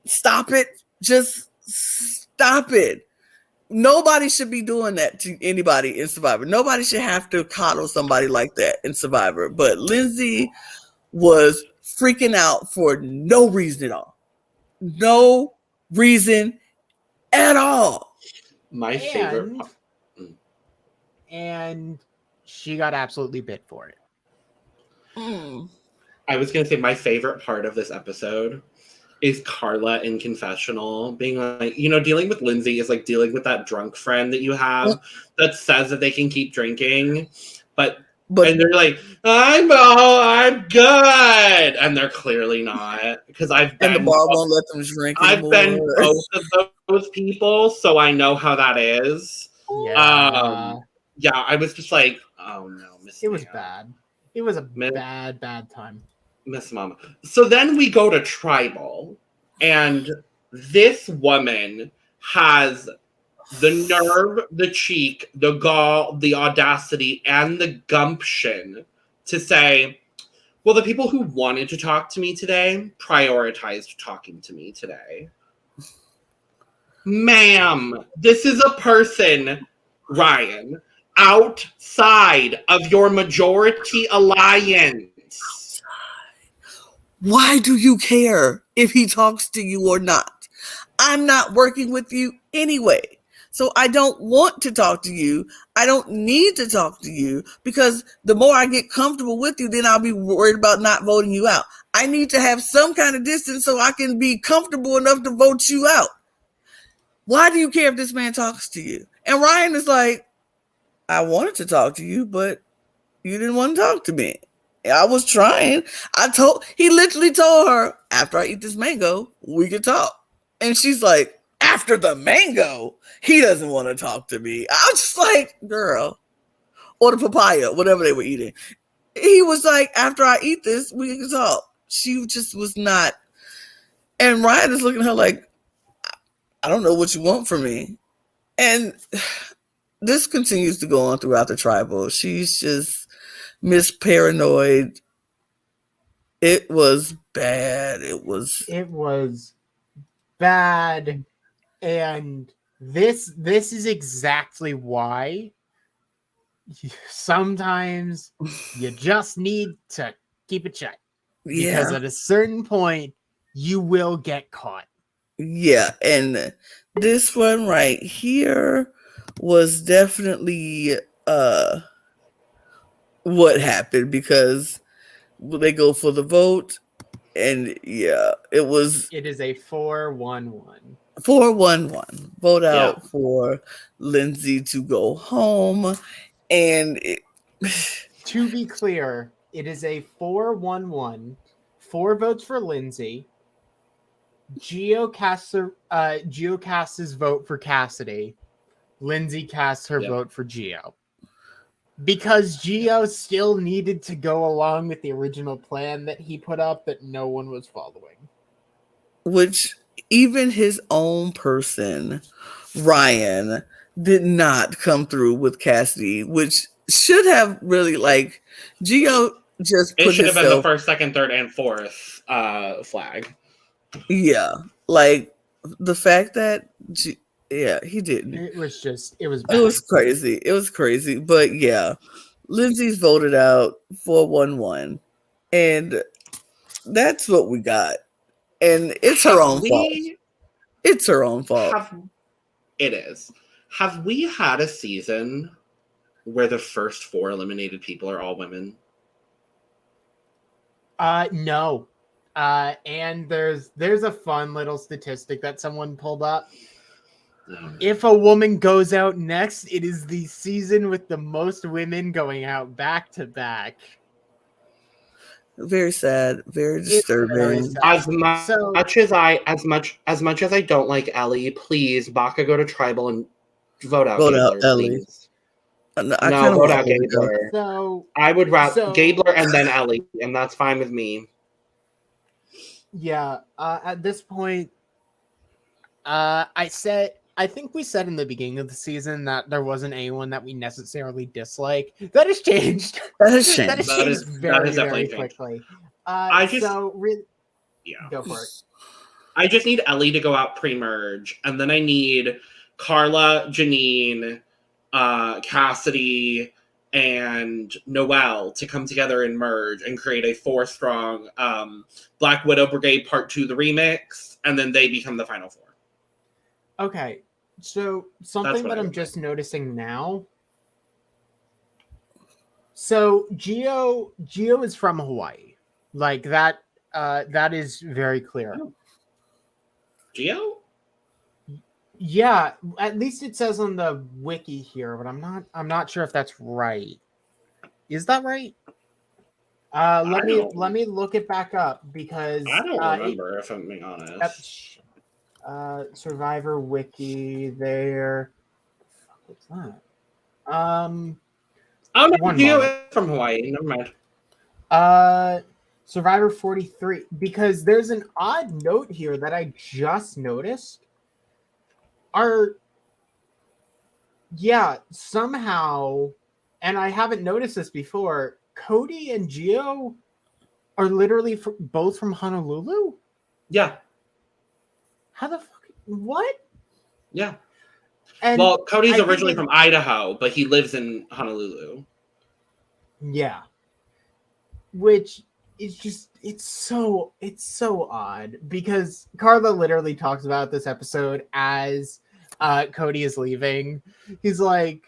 stop it, just stop it. Nobody should be doing that to anybody in Survivor. Nobody should have to coddle somebody like that in Survivor. But Lindsay was freaking out for no reason at all. No reason at all. My favorite. And she got absolutely bit for it. I was going to say my favorite part of this episode is Carla in confessional being like, dealing with Lindsay is like dealing with that drunk friend that you have that says that they can keep drinking, but and they're like, I'm good, and they're clearly not, because I've been, and the bar won't let them drink anymore. I've been both of those people, so I know how that is. I was just like, oh no, It was bad. It was a bad time. Miss Mama. So then we go to Tribal, and this woman has the nerve, the cheek, the gall, the audacity, and the gumption to say, well, the people who wanted to talk to me today prioritized talking to me today. Ma'am, this is a person, Ryan, outside of your majority alliance. Why do you care if he talks to you or not? I'm not working with you anyway. So I don't want to talk to you. I don't need to talk to you, because the more I get comfortable with you, then I'll be worried about not voting you out. I need to have some kind of distance so I can be comfortable enough to vote you out. Why do you care if this man talks to you? And Ryan is like, I wanted to talk to you, but you didn't want to talk to me. I was trying. He literally told her, after I eat this mango, we could talk. And she's like, after the mango, he doesn't want to talk to me. I was just like, girl, or the papaya, whatever they were eating. He was like, after I eat this, we can talk. She just was not. And Ryan is looking at her like, I don't know what you want from me. And this continues to go on throughout the tribal. She's just Miss Paranoid. It was bad. It was bad, and this is exactly why sometimes you just need to keep it shut, because at a certain point you will get caught. Yeah, and this one right here was definitely what happened, because they go for the vote, and yeah, it is a 4-1-1. 4-1-1 vote out for Lindsay to go home. And to be clear, it is a 4-1-1. 4 votes for Lindsay. Gio casts his vote for Cassidy. Lindsay casts her vote for Gio. Because Gio still needed to go along with the original plan that he put up that no one was following. Which even his own person, Ryan, did not come through with Cassidy, which should have really, like, Gio just put it should himself, have been the first, second, third, and fourth flag. Yeah, like the fact that he didn't. It was bad. It was crazy. It was crazy. But yeah, Lindsay's voted out 4-1-1, and that's what we got. And it's her own fault. It's her own fault. It is. Have we had a season where the first 4 eliminated people are all women? No. And there's a fun little statistic that someone pulled up. If a woman goes out next, it is the season with the most women going out back to back. Very sad, very disturbing. As much as I don't like Ellie, please, Baka, go to tribal and vote out Ellie. No, vote out Gabler. So I would rather Gabler and then Ellie, and that's fine with me. Yeah, at this point, I think we said in the beginning of the season that there wasn't anyone that we necessarily dislike. That has changed. That has changed. That is very quickly. Go for it. I just need Ellie to go out pre-merge, and then I need Carla, Janine, Cassidy, and Noelle to come together and merge and create a 4-strong Black Widow Brigade Part 2, the remix, and then they become the final 4. Okay, so something that I'm just noticing now. So Gio is from Hawaii, like that. That is very clear. Gio? Yeah, at least it says on the wiki here, but I'm not sure if that's right. Is that right? Let me look it back up, because I don't remember, if I'm being honest. Survivor wiki there. What's that? Oh no, Gio is from Hawaii. Never mind. Survivor 43, because there's an odd note here that I just noticed. Somehow, and I haven't noticed this before, Cody and Gio are literally both from Honolulu? Yeah. How the fuck? What? Yeah. And well, Cody's originally from Idaho, but he lives in Honolulu. Yeah. Which is just, it's so odd, because Carla literally talks about this episode as Cody is leaving. He's like,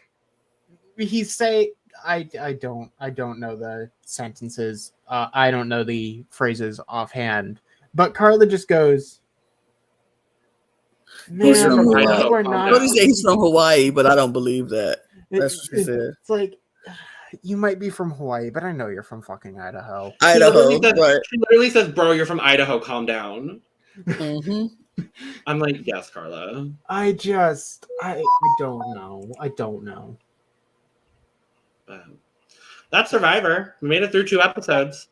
I don't know the sentences. I don't know the phrases offhand. But Carla just goes, He's from Hawaii, but I don't believe that. That's what she said. It's like, you might be from Hawaii, but I know you're from fucking Idaho. She literally says, bro, you're from Idaho, calm down. Mm-hmm. I'm like, yes, Carla. I don't know. That's Survivor. We made it through 2 episodes.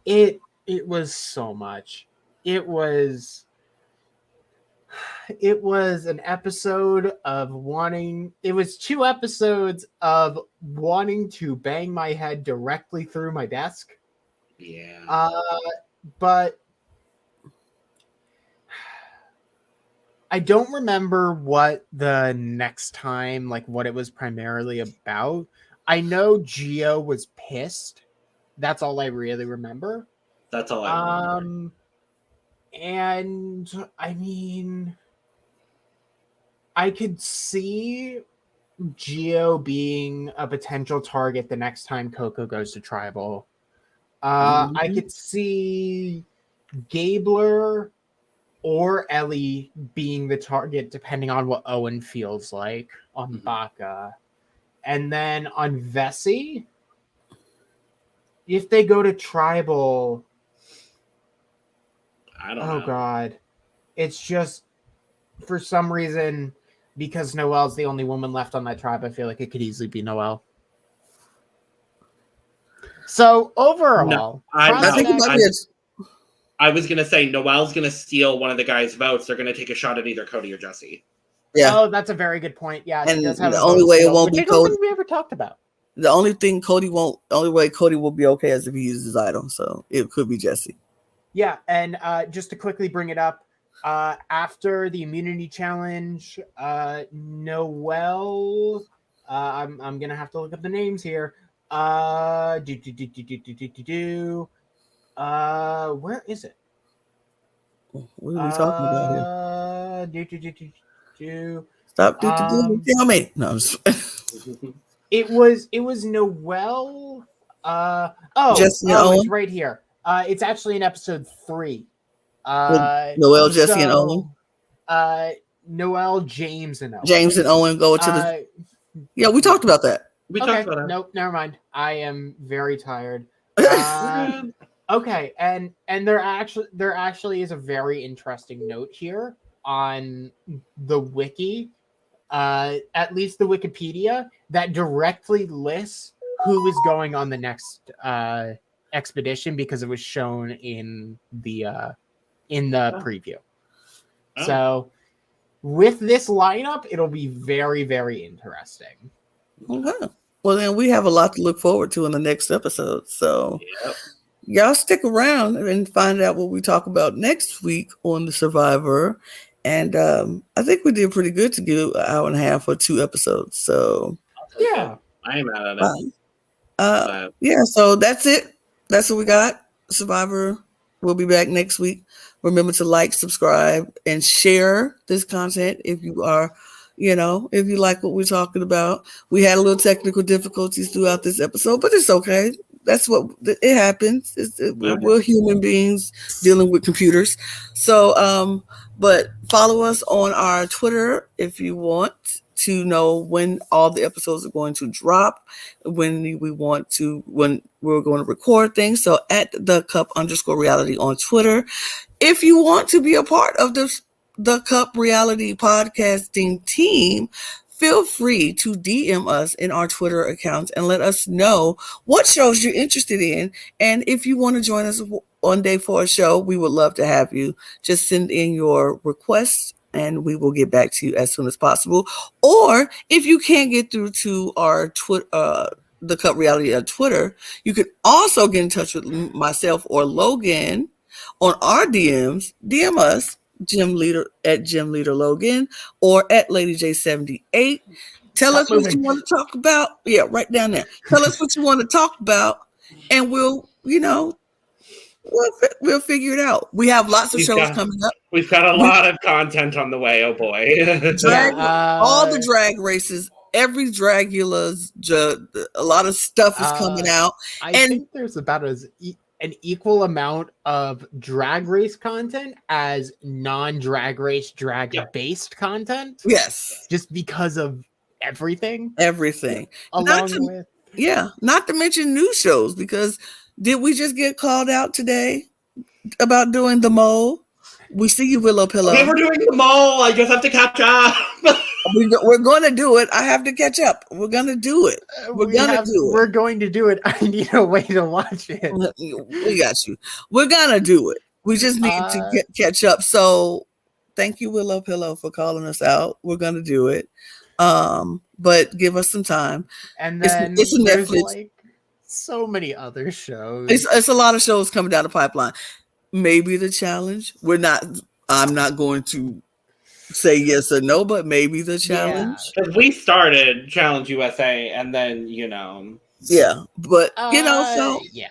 It was so much. It was it was an episode of wanting. It was 2 episodes of wanting to bang my head directly through my desk. Yeah. But I don't remember what the next time, like what it was primarily about. I know Gio was pissed. That's all I really remember. That's all I remember. And I mean, I could see Gio being a potential target the next time Coco goes to tribal. I could see Gabler or Ellie being the target, depending on what Owen feels like on Baka. And then on Vessi, if they go to tribal, I don't know. Oh God. It's just, for some reason, because Noelle's the only woman left on that tribe, I feel like it could easily be Noelle. So overall, I was going to say Noelle's going to steal one of the guys' votes. They're going to take a shot at either Cody or Jesse. Yeah. Oh, that's a very good point. Yeah, and the only way it won't be Cody. We ever talked about. The only way Cody will be okay is if he uses idol. So it could be Jesse. Yeah, and just to quickly bring it up, after the immunity challenge, Noelle, I'm gonna have to look up the names here. Where is it? What are we talking about here? Stop tell me. No, I'm just... It was Noelle. Jesse it's right here. It's actually in episode 3. Noelle, Jesse, and Owen. Noelle, James, and Owen. James and Owen go to the. Yeah, we talked about that. We talked about it. Nope, never mind. I am very tired. Okay, and there actually is a very interesting note here on the wiki, at least the Wikipedia, that directly lists who is going on the next expedition because it was shown in the preview. Oh. So with this lineup, it'll be very, very interesting. Okay. Well, then we have a lot to look forward to in the next episode. So y'all stick around and find out what we talk about next week on the Survivor. And I think we did pretty good to give an hour and a half for 2 episodes. So yeah, I am out of it. So that's it. That's what we got. Survivor. We'll be back next week. Remember to like, subscribe, and share this content if you are, if you like what we're talking about. We had a little technical difficulties throughout this episode, but it's okay. That's what it happens. We're human beings dealing with computers. So, but follow us on our Twitter if you want to know when all the episodes are going to drop, when we're going to record things. So at @thecup_reality on Twitter. If you want to be a part of the Cup Reality podcasting team, feel free to DM us in our Twitter accounts and let us know what shows you're interested in. And if you want to join us one day for a show, we would love to have you. Just send in your requests and we will get back to you as soon as possible. Or if you can't get through to our the Cup Reality on Twitter, you can also get in touch with myself or Logan on our DMs. DM us, Gym Leader Logan or at Lady J78. Tell us what you want to talk about. Yeah, right down there. Tell us what you want to talk about, and we'll figure it out. We have lots of shows coming up. We've got a lot of content on the way. Oh boy, all the drag races. Every Dragula's, a lot of stuff is coming out. I think there's about an equal amount of drag race content as non-drag race drag-based content. Yes. Just because of everything. Not to mention new shows, because did we just get called out today about doing the mole? We see you, Willow Pillow. Okay, we're doing the mole. I just have to catch up. We're going to do it. I have to catch up. We're going to do it. We're going to do it. I need a way to watch it. We got you. We're going to do it. We just need to catch up. So thank you, Willow Pillow, for calling us out. We're gonna do it. But give us some time. And then It's a there's Netflix. like so many other shows. It's a lot of shows coming down the pipeline. Maybe the challenge. I'm not going to say yes or no, but maybe the challenge. Because we started Challenge USA, and then Yeah, but so yeah,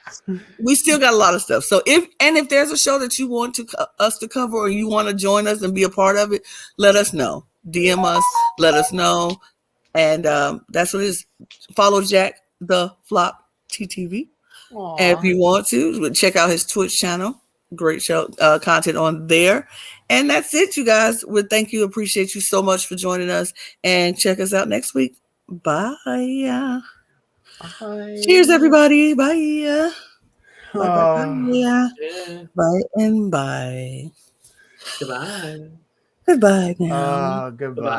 we still got a lot of stuff. So if there's a show that you want us to cover, or you want to join us and be a part of it, let us know. DM us, let us know, and that's what it is. Follow Jack the Flop TTV, and if you want to check out his Twitch channel. Great show content on there. And that's it, you guys. Thank you. Appreciate you so much for joining us. And check us out next week. Bye. Bye. Cheers, everybody. Bye. Bye. Yeah. Bye and bye. Goodbye. Goodbye now. Goodbye.